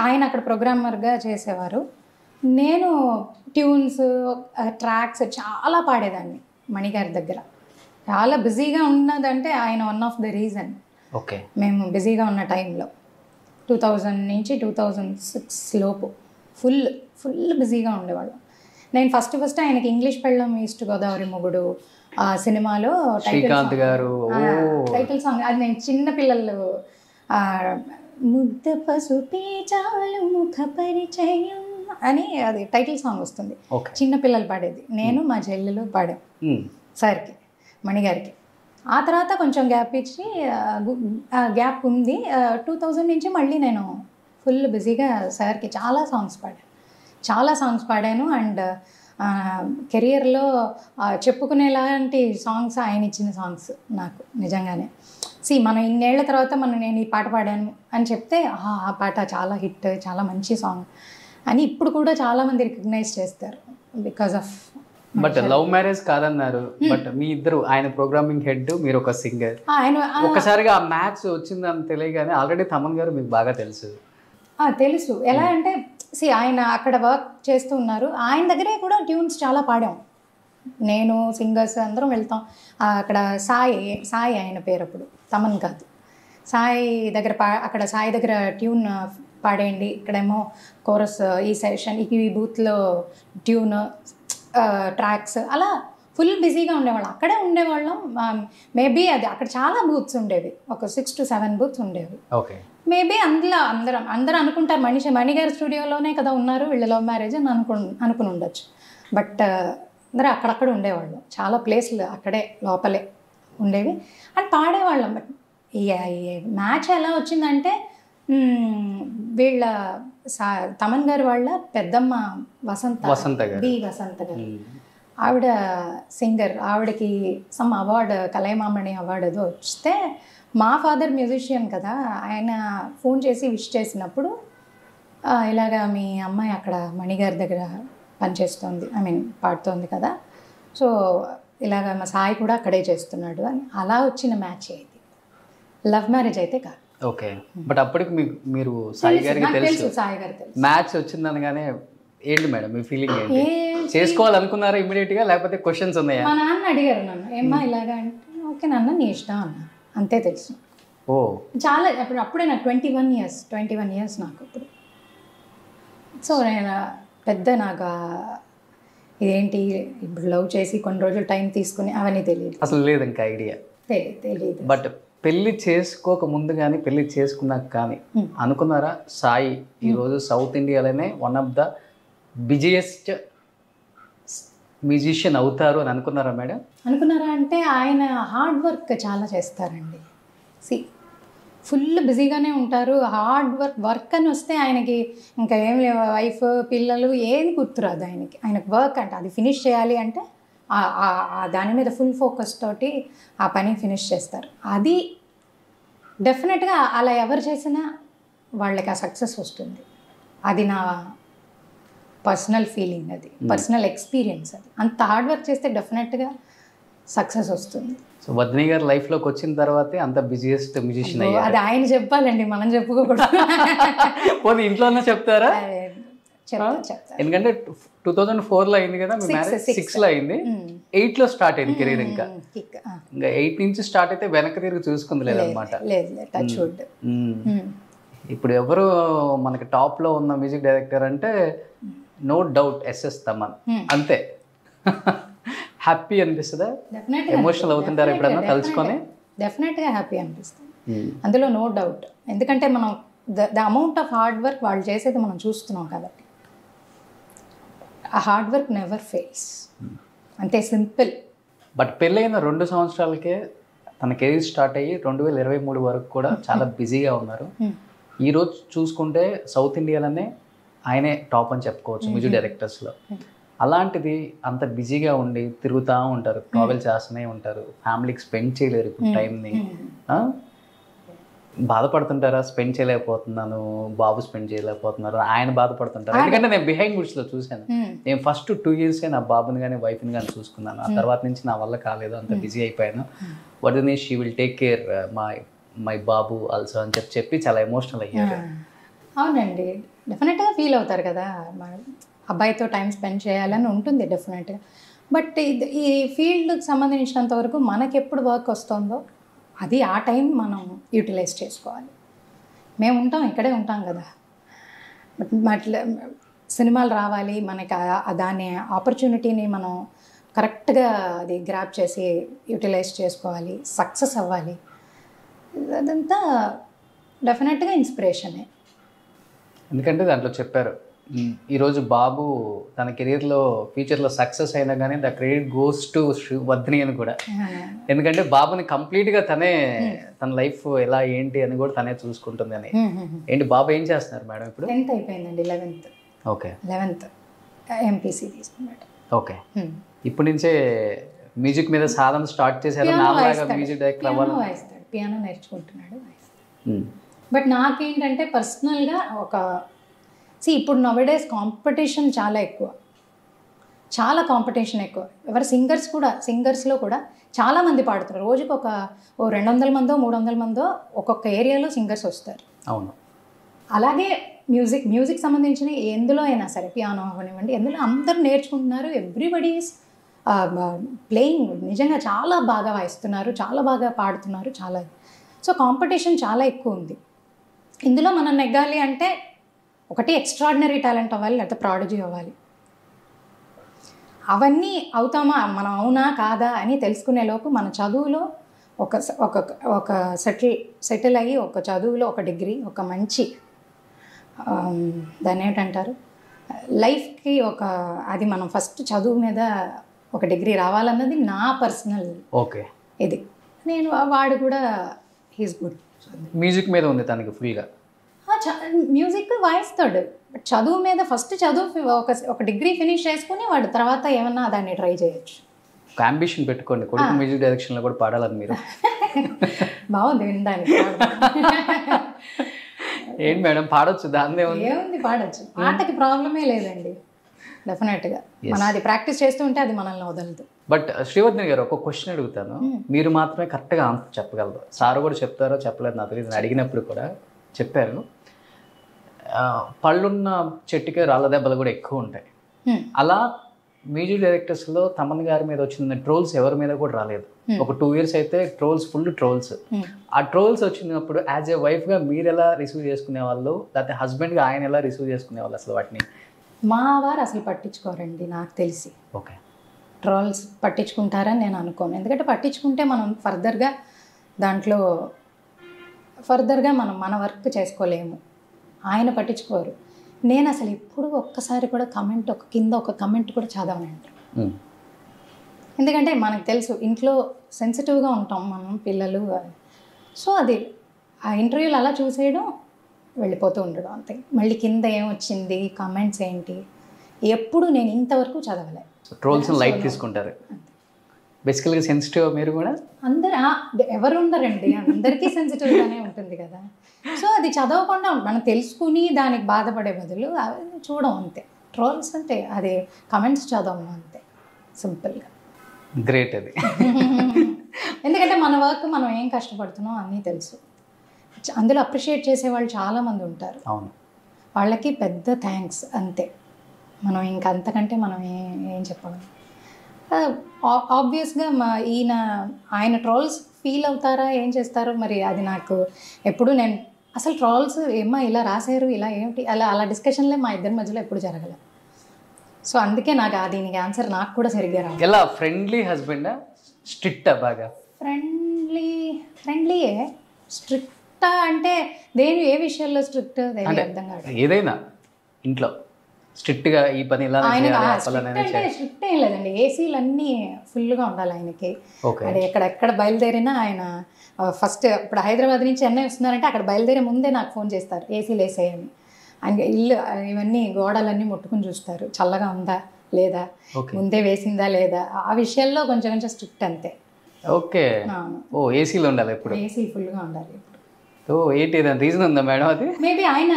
[SPEAKER 3] ఆయన అక్కడ ప్రోగ్రామర్గా చేసేవారు, నేను ట్యూన్స్ ట్రాక్స్ చాలా పాడేదాన్ని మణిగారి దగ్గర. చాలా బిజీగా ఉన్నదంటే ఆయన one of the reason.
[SPEAKER 2] Okay.
[SPEAKER 3] మేము బిజీగా ఉన్న టైంలో 2000 నుంచి 2006 లోపు ఫుల్ బిజీగా ఉండేవాళ్ళం. నేను ఫస్ట్ ఆయనకి ఇంగ్లీష్ పెళ్ళం ఈస్ట్ గోదావరి మొగుడు ఆ సినిమాలో
[SPEAKER 2] శ్రీకాంత్ గారు
[SPEAKER 3] టైటిల్ సాంగ్, అది నేను చిన్న పిల్లలు ముద్ద పసుపే చాలు ముఖ పరిచయం అని అది టైటిల్ సాంగ్ వస్తుంది, చిన్న పిల్లలు పాడేది. నేను మా చెల్లెలు పాడాం సార్కి, మణిగారికి. ఆ తర్వాత కొంచెం గ్యాప్ ఇచ్చి గ్యాప్ ఉంది. 2000 నుంచి మళ్ళీ నేను ఫుల్ బిజీగా సార్కి చాలా సాంగ్స్ పాడాను. అండ్ కెరియర్లో చెప్పుకునేలాంటి సాంగ్స్ ఆయన ఇచ్చిన సాంగ్స్ నాకు నిజంగానే. మనం ఇన్నేళ్ల తర్వాత నేను ఈ పాట పాడాను అని చెప్తే ఆ పాట చాలా హిట్, చాలా మంచి సాంగ్ అని ఇప్పుడు కూడా చాలామంది రికగ్నైజ్ చేస్తారు because of.
[SPEAKER 2] But love marriage కాదన్నారు, బట్ మీ ఇద్దరు, ఆయన ప్రోగ్రామింగ్ హెడ్, మీరు ఒక సింగర్. ఒక్కసారిగా ఆ మ్యాచ్ వచ్చిందని తెలియగానే ఆల్రెడీ తమన్ గారు మీకు బాగా తెలుసు.
[SPEAKER 3] ఎలా అంటే ఆయన అక్కడ వర్క్ చేస్తూ ఉన్నారు, ఆయన దగ్గరే కూడా ట్యూన్స్ చాలా పాడాం. నేను సింగర్స్ అందరం వెళ్తాం అక్కడ. సాయి ఆయన పేరు అప్పుడు, తమన్ కాదు. సాయి దగ్గర అక్కడ సాయి దగ్గర ట్యూన్ పాడేయండి, ఇక్కడేమో కోరస్, ఈ సెషన్, ఈ బూత్లో ట్యూన్, ట్రాక్స్, అలా ఫుల్ బిజీగా ఉండేవాళ్ళం. అక్కడే ఉండేవాళ్ళం. మేబీ అది అక్కడ చాలా బూత్స్ ఉండేవి, ఒక 6 to 7 బూత్స్ ఉండేవి.
[SPEAKER 2] ఓకే.
[SPEAKER 3] మేబీ అందులో అందరూ అనుకుంటారు మణిగారి స్టూడియోలోనే కదా ఉన్నారు వీళ్ళ లవ్ మ్యారేజ్ అని అనుకుని ఉండొచ్చు. బట్ అందరూ అక్కడక్కడ ఉండేవాళ్ళు, చాలా ప్లేస్లు అక్కడే లోపలే ఉండేవి అని పాడేవాళ్ళం. బట్ ఈ మ్యాచ్ ఎలా వచ్చిందంటే వీళ్ళ తమన్ గారు వాళ్ళ పెద్దమ్మ వసంత గారు, ఆవిడ సింగర్, ఆవిడకి సమ్ అవార్డు, కలైమామణి అవార్డు ఏదో వస్తే, మా ఫాదర్ మ్యూజిషియన్ కదా, ఆయన ఫోన్ చేసి విష్ చేసినప్పుడు ఇలాగా మీ అమ్మాయి అక్కడ మణిగారి దగ్గర పనిచేస్తుంది, పాడుతోంది కదా, సో ఇలాగ మా సాయి కూడా అక్కడే చేస్తున్నాడు అని అలా వచ్చిన మ్యాచ్ ఇది. లవ్ మ్యారేజ్ అయితే కాదు.
[SPEAKER 2] ఓకే. బట్ అప్పటికి మీరు సాయి గారికి తెలుసు,
[SPEAKER 3] సాయి గారు తెలుసు.
[SPEAKER 2] మ్యాచ్ వచ్చిందనగానే ఏంటి మేడం మీ ఫీలింగ్ ఏంటి? చేసుకోవాలనుకున్నారా ఇమీడియట్గా, లేకపోతే క్వశ్చన్స్ ఉన్నాయా?
[SPEAKER 3] మా నాన్న అడిగారు నన్ను, ఏమ్మా ఇలాగా అంటే, ఓకే నాన్న నీ ఇష్టం అన్నా, అంతే తెలుసు.
[SPEAKER 2] ఓ
[SPEAKER 3] చాలా అప్పుడే నాకు 21 ఇయర్స్ నాకు అప్పుడు. సో నేను నాకు ఇదేంటి ఇప్పుడు లవ్ చేసి కొన్ని రోజులు టైం తీసుకుని అవన్నీ తెలియదు,
[SPEAKER 2] అసలు లేదు ఇంకా ఐడియా
[SPEAKER 3] తెలియదు.
[SPEAKER 2] బట్ పెళ్లి చేసుకోక ముందు కానీ పెళ్లి చేసుకున్నాక కానీ అనుకున్నారా సాయి ఈరోజు సౌత్ ఇండియాలోనే one of the busiest musician అవుతారు అని అనుకున్నారా మేడం?
[SPEAKER 3] అనుకున్నారా అంటే ఆయన హార్డ్ వర్క్ చాలా చేస్తారండి. ఫుల్ బిజీగానే ఉంటారు, హార్డ్ వర్క్ అని వస్తే ఆయనకి ఇంకా ఏం లేవు, వైఫ్ పిల్లలు ఏది గుర్తురాదు ఆయనకి వర్క్ అంటే అది ఫినిష్ చేయాలి అంటే దాని మీద ఫుల్ ఫోకస్ తోటి ఆ పని ఫినిష్ చేస్తారు. అది డెఫినెట్గా అలా ఎవరు చేసినా వాళ్ళకి ఆ సక్సెస్ వస్తుంది. అది నా పర్సనల్ ఫీలింగ్, అది పర్సనల్ ఎక్స్పీరియన్స్. అది అంత హార్డ్ వర్క్ చేస్తే డెఫినెట్గా సక్సెస్ వస్తుంది.
[SPEAKER 2] సో వర్ధిని గారు లైఫ్లోకి వచ్చిన తర్వాతే అంత బిజియెస్ట్ మ్యూజిషియన్ అయ్యారు.
[SPEAKER 3] అది ఆయన చెప్పాలండి, మనం చెప్పుకోకూడదు.
[SPEAKER 2] పోనీ ఇంట్లోనే చెప్తారా?
[SPEAKER 3] చెప్తా.
[SPEAKER 2] ఎందుకంటే 2004లో అయింది కదా మీ మ్యారేజ్, 6లో అయింది, 8లో స్టార్ట్ అయింది కెరీర్. ఇంకా 8 నుంచి స్టార్ట్ అయితే వెనక్కి తిరిగి చూసుకుంది లేదనమాట.
[SPEAKER 3] లేదు టచ్ వుడ్.
[SPEAKER 2] ఇప్పుడు ఎవరు మనకి టాప్ లో ఉన్న మ్యూజిక్ డైరెక్టర్ అంటే నో డౌట్ ఎస్ఎస్ తమన్, అంతే. హ్యాపీ అనిపిస్తుందా? ఎమోషనల్ అవుతుంటారు ఎప్పుడన్నా తలుచుకొని?
[SPEAKER 3] డెఫినెట్గా హ్యాపీ అనిపిస్తుంది, అందులో నో డౌట్. ఎందుకంటే మనం the amount of hard work వాళ్ళు చేసేది మనం చూస్తున్నాం కాబట్టి. ఆ హార్డ్ వర్క్ నెవర్ ఫెయిల్స్, అంతే సింపుల్.
[SPEAKER 2] బట్ పెళ్ళైన 2 సంవత్సరాలకే తన కెరీర్ స్టార్ట్ అయ్యి 2023 వరకు కూడా చాలా బిజీగా ఉన్నారు. ఈరోజు చూసుకుంటే సౌత్ ఇండియాలోనే ఆయనే టాప్ అని చెప్పుకోవచ్చు మ్యూజిక్ డైరెక్టర్స్లో. అలాంటిది అంత బిజీగా ఉండి తిరుగుతూ ఉంటారు, ట్రావెల్ చేస్తూనే ఉంటారు, ఫ్యామిలీకి స్పెండ్ చేయలేరు ఇప్పుడు టైంని. బాధపడుతుంటారా? స్పెండ్ చేయలేకపోతున్నాను, బాబు స్పెండ్ చేయలేకపోతున్నారు, ఆయన బాధపడుతుంటారు? ఎందుకంటే నేను బిహైండ్ గుడ్స్లో చూశాను. నేను ఫస్ట్ 2 years నా బాబుని కానీ వైఫ్ని కానీ చూసుకున్నాను. ఆ తర్వాత నుంచి నా వల్ల కాలేదు, అంత బిజీ అయిపోయాను. వదినే she will take care my Babu also అని చెప్పి చాలా ఎమోషనల్ అయ్యారు.
[SPEAKER 3] అవునండి, డెఫినెట్గా ఫీల్ అవుతారు కదా, అబ్బాయితో టైం స్పెండ్ చేయాలని ఉంటుంది డెఫినెట్గా. బట్ ఈ ఫీల్డ్కి సంబంధించినంత వరకు మనకి ఎప్పుడు వర్క్ వస్తుందో అది ఆ టైం మనం యూటిలైజ్ చేసుకోవాలి. మేము ఉంటాం, ఇక్కడే ఉంటాం కదా, బట్ సినిమాలు రావాలి మనకి, దాని ఆపర్చునిటీని మనం కరెక్ట్గా అది గ్రాప్ చేసి యూటిలైజ్ చేసుకోవాలి, సక్సెస్ అవ్వాలి. అదంతా డెఫినెట్గా ఇన్స్పిరేషనే.
[SPEAKER 2] ఎందుకంటే దాంట్లో చెప్పారు, ఈరోజు బాబు తన కెరీర్లో ఫ్యూచర్లో సక్సెస్ అయినా కానీ ద క్రెడిట్ గోస్ టు వద్ని అని కూడా. ఎందుకంటే బాబుని కంప్లీట్గా తనే తన లైఫ్ ఎలా ఏంటి అని కూడా తనే చూసుకుంటుంది అని. ఏంటి బాబు ఏం చేస్తున్నారు మేడం ఇప్పుడు?
[SPEAKER 3] 10th అయిపోయిందండి, 11th.
[SPEAKER 2] ఓకే,
[SPEAKER 3] 11th ఎంపీసీ తీసుకున్నాడు.
[SPEAKER 2] ఓకే, ఇప్పటి నుంచే మ్యూజిక్ మీద సాధన స్టార్ట్ చేశారు. నాలాగా మ్యూజిక్ డైరెక్టర్ అవ్వాలి.
[SPEAKER 3] వాయిస్తాడు, పియానో నేర్చుకుంటున్నాడు. బట్ నాకేంటంటే పర్సనల్గా ఇప్పుడు నవడేస్ కాంపిటీషన్ చాలా ఎక్కువ, చాలా కాంపిటీషన్ ఎక్కువ. ఎవరు సింగర్స్లో కూడా చాలామంది పాడుతున్నారు. రోజుకి ఒక 200 మందో 300 మందో ఒక్కొక్క ఏరియాలో సింగర్స్ వస్తారు.
[SPEAKER 2] అవును.
[SPEAKER 3] అలాగే మ్యూజిక్ సంబంధించిన ఎందులో అయినా సరే, పియానో అవనివ్వండి, ఎందులో అందరూ నేర్చుకుంటున్నారు. Everybody is playing. నిజంగా చాలా బాగా వాయిస్తున్నారు, చాలా బాగా పాడుతున్నారు, చాలా. సో కాంపిటీషన్ చాలా ఎక్కువ ఉంది. ఇందులో మనం నెగ్గాలి అంటే ఒకటి ఎక్స్ట్రాడినరీ టాలెంట్ అవ్వాలి, లేకపోతే ప్రాడజీ అవ్వాలి. అవన్నీ అవుతామా మనం, అవునా కాదా అని తెలుసుకునేలోపు మన చదువులో ఒక సెటిల్ అయ్యి, ఒక చదువులో ఒక డిగ్రీ, ఒక మంచి దాన్ని ఏంటంటారు లైఫ్కి అది మనం ఫస్ట్ చదువు మీద ఒక డిగ్రీ రావాలన్నది నా పర్సనల్.
[SPEAKER 2] ఓకే,
[SPEAKER 3] ఇది వాడు కూడా హీస్ గుడ్.
[SPEAKER 2] మ్యూజిక్ మీద ఉంది తనకి ఫుల్గా.
[SPEAKER 3] మ్యూజిక్ వాయిస్తాడు, బట్ చదువు మీద ఫస్ట్ ఒక డిగ్రీ ఫినిష్ చేసుకుని వాడు తర్వాత ఏమన్నా దాన్ని ట్రై చేయొచ్చు.
[SPEAKER 2] ఒక అంబిషన్ పెట్టుకోండి, కొడుకు మ్యూజిక్ డైరెక్షన్లో కూడా పాడాలని మీరు.
[SPEAKER 3] బాగుంది వినడానికి.
[SPEAKER 2] ఏంటి మేడం పాడొచ్చు, దాన్నే
[SPEAKER 3] ఏముంది, పాడొచ్చు, పాటకి ప్రాబ్లమే లేదండి. డెఫినెట్గా మనం అది ప్రాక్టీస్ చేస్తూ ఉంటే అది మనల్ని వదలదు.
[SPEAKER 2] బట్ శ్రీవర్ధని గారు ఒక క్వశ్చన్ అడుగుతాను, మీరు మాత్రమే కరెక్ట్గా ఆన్సర్ చెప్పగలరు. సార్ కూడా చెప్తారో చెప్పలేదు నాకు తెలియదు, అడిగినప్పుడు కూడా చెప్పారు. పళ్ళున్న చెట్టుకే రాళ్ళ దెబ్బలు కూడా ఎక్కువ ఉంటాయి. అలా మ్యూజిక్ డైరెక్టర్స్లో తమన్ గారి మీద వచ్చిన ట్రోల్స్ ఎవరి మీద కూడా రాలేదు. ఒక 2 years అయితే ఫుల్ ట్రోల్స్. ఆ ట్రోల్స్ వచ్చినప్పుడు యాజ్ ఏ వైఫ్గా మీరు ఎలా రిసీవ్ చేసుకునే వాళ్ళు, లేకపోతే హస్బెండ్గా ఆయన ఎలా రిసీవ్ చేసుకునే వాళ్ళు అసలు వాటిని?
[SPEAKER 3] మా వారు అసలు పట్టించుకోరండి నాకు తెలిసి.
[SPEAKER 2] ఓకే,
[SPEAKER 3] ట్రోల్స్ పట్టించుకుంటారని నేను అనుకోను. ఎందుకంటే పట్టించుకుంటే మనం ఫర్దర్గా మనం మన వర్క్ చేసుకోలేము. ఆయన పట్టించుకోరు. నేను అసలు ఎప్పుడు ఒక్కసారి కూడా కింద ఒక కమెంట్ కూడా చదవనండి. ఎందుకంటే మనకు తెలుసు ఇంట్లో సెన్సిటివ్గా ఉంటాం మనం, పిల్లలు. సో అది ఆ ఇంటర్వ్యూలు అలా చూసేయడం, వెళ్ళిపోతూ ఉండడం అంతే. మళ్ళీ కింద ఏమొచ్చింది, కమెంట్స్ ఏంటి, ఎప్పుడు నేను ఇంతవరకు చదవలే.
[SPEAKER 2] ట్రోల్స్ లైట్ తీసుకుంటారు. బేసికల్గా సెన్సిటివ్ మీరు కూడా?
[SPEAKER 3] ఎవరు ఉండరండి, అందరికీ సెన్సిటివ్గానే ఉంటుంది కదా. సో అది చదవకుండా మనం తెలుసుకుని దానికి బాధపడే బదులు చూడడం అంతే. ట్రోల్స్ అంటే అది కమెంట్స్ చదవడం అంతే, సింపుల్గా.
[SPEAKER 2] గ్రేట్ అది.
[SPEAKER 3] ఎందుకంటే మన వర్క్ మనం ఏం కష్టపడుతున్నాం అన్నీ తెలుసు. అందులో అప్రిషియేట్ చేసే వాళ్ళు చాలామంది ఉంటారు.
[SPEAKER 2] అవును,
[SPEAKER 3] వాళ్ళకి పెద్ద థ్యాంక్స్ అంతే. మనం ఇంకా అంతకంటే మనం ఏం చెప్పగలం. ఆబ్వియస్గా ఆయన ట్రోల్స్ ఫీల్ అవుతారా ఏం చేస్తారో మరి అది నాకు ఎప్పుడు నేను అసలు ట్రోల్స్ ఏమో ఇలా రాశారు ఇలా ఏమిటి అలా డిస్కషన్లే మా ఇద్దరి మధ్యలో ఎప్పుడు జరగలేదు. సో అందుకే నాకు దీనికి ఆన్సర్ నాకు కూడా సరిగ్గా రాదు.
[SPEAKER 2] ఎలా ఫ్రెండ్లీ హస్బెండా స్ట్రిక్టా? బాగా
[SPEAKER 3] ఫ్రెండ్లీయే. స్ట్రిక్టా అంటే ఏ విషయాల్లో స్ట్రిక్ట్ అర్థం కాదు.
[SPEAKER 2] ఏదైనా ఇంట్లో స్ట్రిక్ట్గా ఈ పని ఇలా
[SPEAKER 3] అంటే స్ట్రిక్ట్ ఏం లేదండి. ఏసీలు అన్నీ ఫుల్గా ఉండాలి ఆయనకి. అది ఎక్కడ బయలుదేరినా ఆయన ఫస్ట్ ఇప్పుడు హైదరాబాద్ నుంచి చెన్నై వస్తున్నారంటే అక్కడ బయలుదేరే ముందే నాకు ఫోన్ చేస్తారు ఏసీలు వేసేయని. ఆయన ఇల్లు ఇవన్నీ గోడలన్నీ ముట్టుకుని చూస్తారు చల్లగా ఉందా లేదా, ముందే వేసిందా లేదా, ఆ విషయాల్లో కొంచెం స్ట్రిక్ట్ అంతే.
[SPEAKER 2] ఓకే. ఓ ఏసీలో ఉండాలి ఎప్పుడు,
[SPEAKER 3] ఏసీ ఫుల్గా ఉండాలి ఎప్పుడు.
[SPEAKER 2] ఏంటి రీజన్ ఉందా మేడం అది?
[SPEAKER 3] మేబీ ఆయన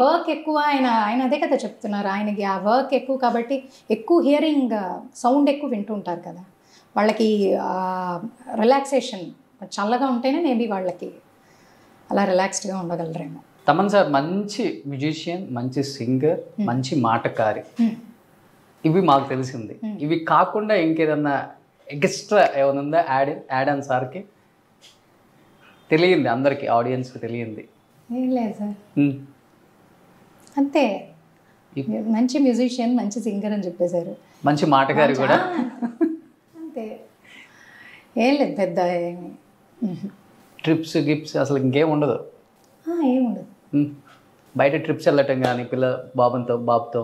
[SPEAKER 3] వర్క్ ఎక్కువ, ఆయన అదే కదా చెప్తున్నారు, ఆయనకి ఆ వర్క్ ఎక్కువ కాబట్టి ఎక్కువ హియరింగ్ సౌండ్ ఎక్కువ వింటూ ఉంటారు కదా, వాళ్ళకి రిలాక్సేషన్ చల్లగా ఉంటేనే మేబీ వాళ్ళకి అలా రిలాక్స్డ్గా ఉండగలరేమో.
[SPEAKER 2] తమన్ సార్ మంచి మ్యూజిషియన్, మంచి సింగర్, మంచి మాటకారి, ఇవి మాకు తెలిసింది. ఇవి కాకుండా ఇంకేదన్నా ఎక్స్ట్రా ఏమైనా ఉందా యాడ్ ఆన్ సార్కి? తెలియంది అందరికి, ఆడియన్స్కి తెలియంది
[SPEAKER 3] ఏం లేదు సార్, అంతే. మంచి మ్యూజిషియన్, మంచి సింగర్ అని చెప్పేశారు,
[SPEAKER 2] మంచి మాటకారి కూడా
[SPEAKER 3] అంతే. ఏం లేదు పెద్ద
[SPEAKER 2] ట్రిప్స్ గిప్స్ అసలు ఇంకేం ఉండదు?
[SPEAKER 3] ఏముండదు.
[SPEAKER 2] బయట ట్రిప్స్ వెళ్ళటం కానీ బాబుతో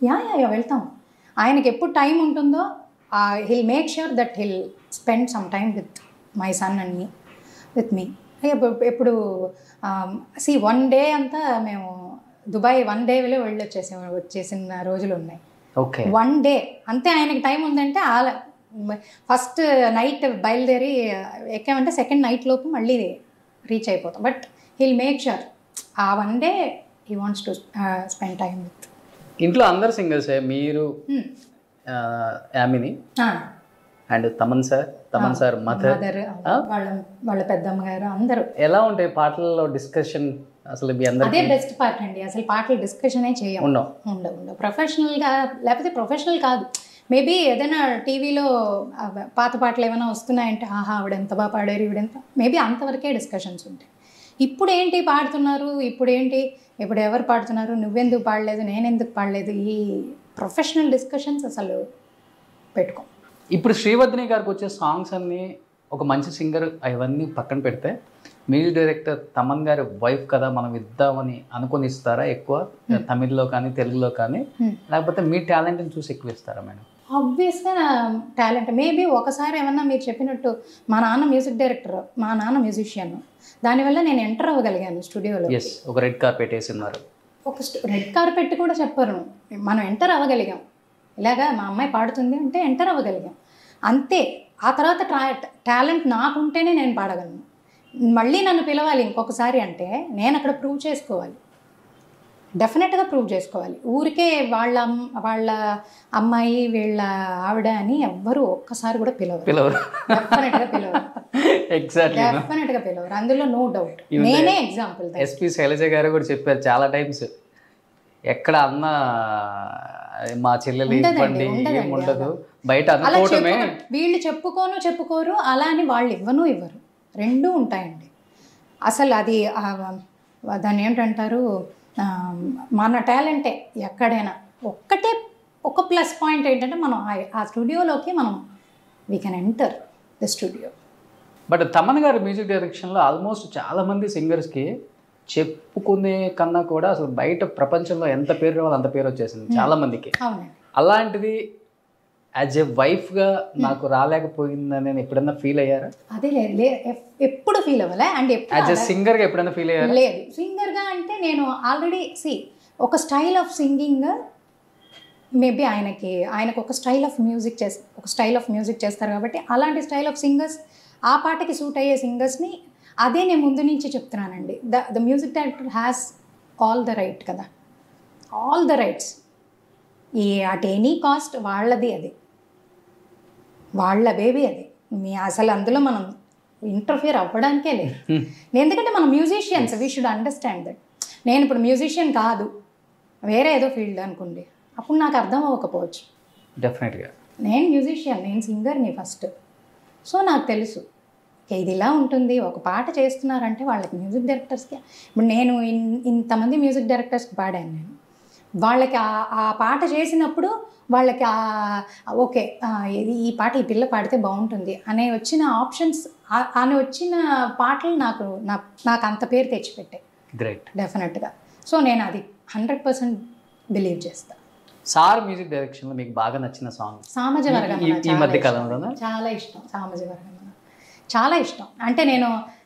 [SPEAKER 3] యా వెళ్తాం. ఆయనకి ఎప్పుడు టైం ఉంటుందో he'll make sure that he'll spend some time with my son and me, with me. ఎప్పుడు వన్ డే అంతా మేము దుబాయ్ వన్ డేలో వచ్చేసిన రోజులు ఉన్నాయి.
[SPEAKER 2] ఓకే,
[SPEAKER 3] వన్ డే అంతే. ఆయనకి టైం ఉందంటే ఫస్ట్ నైట్ బయలుదేరి ఎక్కామంటే సెకండ్ నైట్ లోపు మళ్ళీ రీచ్ అయిపోతాం. బట్ హిల్ మేక్ ష్యూర్ ఆ one day he wants to spend time with.
[SPEAKER 2] ఇంట్లో అందరు సింగర్సే, మీరు Yamini and Thaman sir mother,
[SPEAKER 3] వాళ్ళ పెద్దమ్మగారు అందరూ.
[SPEAKER 2] ఎలా ఉంటాయి పాటలలో డిస్కషన్? అసలు మీ అందరూ
[SPEAKER 3] అదే బెస్ట్ పార్ట్ అండి. అసలు పాటలు డిస్కషనే చేయం, ఉండవు. ప్రొఫెషనల్గా లేకపోతే ప్రొఫెషనల్ కాదు, మేబీ ఏదైనా టీవీలో పాత పాటలు ఏమైనా వస్తున్నాయంటే ఆహా ఆవిడ ఎంత బాగా పాడారు ఈవిడెంత, మేబీ అంతవరకే డిస్కషన్స్ ఉంటాయి. ఇప్పుడు ఏంటి పాడుతున్నారు, ఇప్పుడు ఎవరు పాడుతున్నారు, నువ్వెందుకు పాడలేదు, నేనెందుకు పాడలేదు, ఈ ప్రొఫెషనల్ డిస్కషన్స్ అసలు పెట్టుకో.
[SPEAKER 2] ఇప్పుడు శ్రీవర్ధిని గారికి వచ్చే సాంగ్స్ అన్నీ ఒక మంచి సింగర్ అవన్నీ పక్కన పెడితే మ్యూజిక్ డైరెక్టర్ తమన్ గారి వైఫ్ కదా, మనం ఇద్దామని అనుకుని ఇస్తారా ఎక్కువ, తమిళ్లో కానీ తెలుగులో కానీ, లేకపోతే మీ టాలెంట్ని చూసి ఎక్కువ ఇస్తారా మేడం?
[SPEAKER 3] ఆబ్వియస్గా నా టాలెంట్. మేబీ ఒకసారి ఏమన్నా మీరు చెప్పినట్టు మా నాన్న మ్యూజిక్ డైరెక్టర్, మా నాన్న మ్యూజిషియన్, దానివల్ల నేను ఎంటర్ అవ్వగలిగాను స్టూడియోలో.
[SPEAKER 2] ఒక రెడ్ కార్పెట్ వేసిన్నారు,
[SPEAKER 3] ఒక రెడ్ కార్పెట్ కూడా చెప్పరు, మనం ఎంటర్ అవ్వగలిగాం. ఇలాగా మా అమ్మాయి పాడుతుంది అంటే ఎంటర్ అవ్వగలిగాం అంతే. ఆ తర్వాత టాలెంట్ నాకుంటేనే నేను పాడగలను. మళ్ళీ నన్ను పిలవాలి ఇంకొకసారి అంటే నేను అక్కడ ప్రూవ్ చేసుకోవాలి, డెఫినెట్గా ప్రూవ్ చేసుకోవాలి. ఊరికే వాళ్ళ అమ్మాయి వీళ్ళ ఆవిడ అని ఎవ్వరు ఒక్కసారి కూడా పిలవరు, డెఫినెట్గా పిలవరు, డెఫినెట్గా పిలవరు, అందులో నో డౌట్. నేనే ఎగ్జాంపుల్.
[SPEAKER 2] ఎస్పి శైలజ గారు కూడా చెప్పారు చాలా టైమ్స్, ఎక్కడ అన్న మా చెల్లెలు ఇవ్వండి ఉండదు బయట అనుకోవటమే.
[SPEAKER 3] వీళ్ళు చెప్పుకోరు, అలా అని వాళ్ళు ఇవ్వరు, రెండూ ఉంటాయండి. అసలు అది దాన్ని ఏంటంటారు, మన టాలెంటే ఎక్కడైనా. ఒక ప్లస్ పాయింట్ ఏంటంటే మనం ఆ స్టూడియోలోకి we can enter the studio.
[SPEAKER 2] But Thaman గారి మ్యూజిక్ డైరెక్షన్లో ఆల్మోస్ట్ చాలామంది సింగర్స్కి చెప్పుకునే కన్నా కూడా అసలు బయట ప్రపంచంలో ఎంత పేరు రావాలో అంత పేరు వచ్చేసింది చాలామందికి. అలాంటిది యాజ్ ఎ వైఫ్గా నాకు రాలేకపోయిందని నేను ఎప్పుడన్నా ఫీల్ అయ్యారా?
[SPEAKER 3] అదే లేదు, ఎప్పుడు ఫీల్ అవ్వలే. అండ్
[SPEAKER 2] యాజ్ ఎ సింగర్గా ఎప్పుడన్నా ఫీల్ అయ్యారా?
[SPEAKER 3] లేదు, సింగర్గా అంటే నేను ఆల్రెడీ ఒక స్టైల్ ఆఫ్ సింగింగ్ మేబీ ఆయనకు ఒక స్టైల్ ఆఫ్ మ్యూజిక్ చేస్తారు కాబట్టి అలాంటి స్టైల్ ఆఫ్ సింగర్స్, ఆ పాటకి సూట్ అయ్యే సింగర్స్ని అదే నేను ముందు నుంచి చెప్తున్నానండి. The music director has all the right కదా, all the rights. At any cost వాళ్ళది, అది వాళ్ళ బేబీ, అది అసలు అందులో మనం ఇంటర్ఫియర్ అవ్వడానికే లేదు. ఎందుకంటే మనం musicians, we should understand that. నేను ఇప్పుడు మ్యూజిషియన్ కాదు, వేరే ఏదో ఫీల్డ్ అనుకోండి, అప్పుడు నాకు అర్థం అవ్వకపోవచ్చు.
[SPEAKER 2] డెఫినెట్గా.
[SPEAKER 3] నేను మ్యూజిషియన్, నేను సింగర్ని ఫస్ట్. సో నాకు తెలుసు ఇది ఇలా ఉంటుంది. ఒక పాట చేస్తున్నారంటే వాళ్ళకి మ్యూజిక్ డైరెక్టర్స్కి, ఇప్పుడు నేను ఇంతమంది మ్యూజిక్ డైరెక్టర్స్కి పాడాను నేను, వాళ్ళకి ఆ పాట చేసినప్పుడు వాళ్ళకి ఓకే ఈ పాట ఈ పిల్ల పాడితే బాగుంటుంది అనే వచ్చిన ఆప్షన్స్, అని వచ్చిన పాటలు నాకు అంత పేరు తెచ్చిపెట్టాయి.
[SPEAKER 2] గ్రేట్.
[SPEAKER 3] డెఫినెట్గా. సో నేను అది 100% బిలీవ్ చేస్తాను.
[SPEAKER 2] సార్ మ్యూజిక్ డైరెక్షన్లో మీకు బాగా నచ్చిన సాంగ్?
[SPEAKER 3] సామాజ వర్గమన
[SPEAKER 2] ఈ మధ్య కాలంలో
[SPEAKER 3] చాలా ఇష్టం. సామాజ వర్గమన చాలా ఇష్టం. అంటే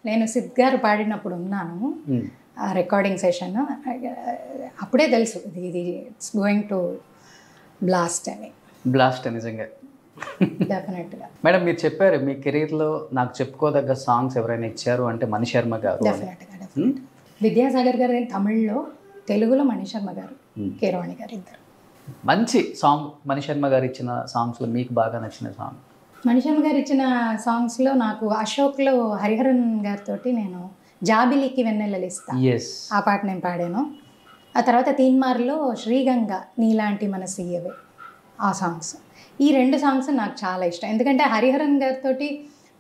[SPEAKER 3] నేను సిద్ గారు పాడినప్పుడు ఉన్నాను రికార్డింగ్ సెషన్, అప్పుడే తెలుసు ఇది ఇట్స్ గోయింగ్ టు బ్లాస్ట్ అని.
[SPEAKER 2] నిజంగా.
[SPEAKER 3] డెఫినెట్గా.
[SPEAKER 2] మేడం, మీరు చెప్పారు మీ కెరీర్లో నాకు చెప్పుకోదగ్గ సాంగ్స్ ఎవరైనా ఇచ్చారు అంటే మణిశర్మ గారు.
[SPEAKER 3] డెఫినెట్గా. విద్యాసాగర్ గారు తమిళ్లో, తెలుగులో మణిశర్మ గారు, కీరవాణి గారు ఇద్దరు.
[SPEAKER 2] మంచి సాంగ్ మణిశర్మ గారు ఇచ్చిన సాంగ్స్లో మీకు బాగా నచ్చిన సాంగ్?
[SPEAKER 3] మణిశర్మ గారు ఇచ్చిన సాంగ్స్లో నాకు అశోక్లో హరిహరన్ గారితో నేను జాబిలికి వెన్నెలలిస్తా ఆ పాట నేను పాడాను. ఆ తర్వాత తీన్మార్లో శ్రీగంగ నీలాంటి మన సీయవే ఆ సాంగ్స్. ఈ 2 సాంగ్స్ నాకు చాలా ఇష్టం. ఎందుకంటే హరిహరన్ గారితో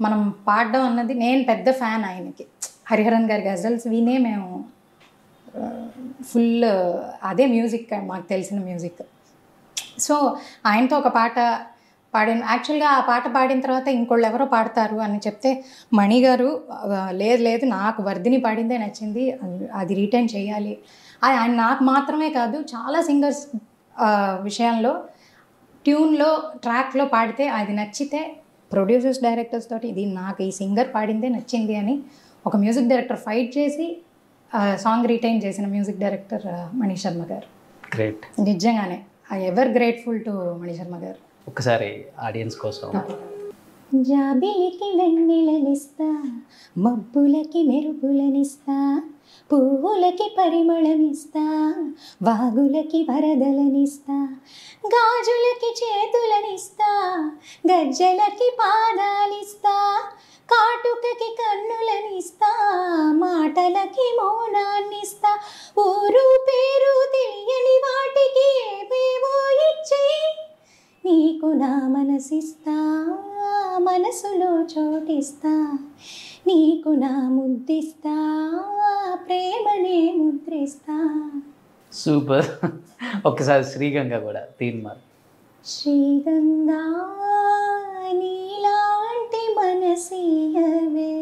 [SPEAKER 3] మనం పాడడం అన్నది, నేను పెద్ద ఫ్యాన్ ఆయనకి. హరిహరన్ గారి గజల్స్ వినే మేము ఫుల్ అదే మ్యూజిక్ మాకు తెలిసిన మ్యూజిక్. సో ఆయనతో ఒక పాట పాడాను. యాక్చువల్గా ఆ పాట పాడిన తర్వాత ఇంకోళ్ళు ఎవరో పాడతారు అని చెప్తే మణి గారు లేదు నాకు వర్ధిని పాడిందే నచ్చింది, అది రిటైన్ చేయాలి. ఆయన నాకు మాత్రమే కాదు చాలా సింగర్స్ విషయంలో ట్యూన్లో ట్రాక్లో పాడితే అది నచ్చితే ప్రొడ్యూసర్స్ డైరెక్టర్స్ తోటి ఇది నాకు ఈ సింగర్ పాడిందే నచ్చింది అని ఒక మ్యూజిక్ డైరెక్టర్ ఫైట్ చేసి సాంగ్ రిటైన్ చేసిన మ్యూజిక్ డైరెక్టర్ మణిశర్మ గారు.
[SPEAKER 2] గ్రేట్.
[SPEAKER 3] నిజంగానే I ever grateful to Mani Sharma గారు.
[SPEAKER 2] ఒకసారి ఆడియన్స్ కోసం.
[SPEAKER 3] జాబిలికి వెన్నెలనిస్తా, మబ్బులకి మెరుపులనిస్తా, పువ్వులకి పరిమళమిస్తా, వాగులకి వరదలనిస్తా, గాజులకి చేతులనిస్తా, గజ్జలకి పాదాలిస్తా, కాటుకకి కన్నులనిస్తా, మాటలకి మౌనాన్నిస్తా, ఊరు పేరు తెలియని వాటికి ఏవేవో ఇచ్చి నీకు నా మనసిస్తా, మనసులో చోటిస్తా, నీకు నా ముద్దిస్తా, ప్రేమనే ముద్రిస్తా.
[SPEAKER 2] సూపర్. ఒకసారి శ్రీగంగ కూడా తీన్మార్.
[SPEAKER 3] శ్రీగంగా నీలాంటి మనసీయవే,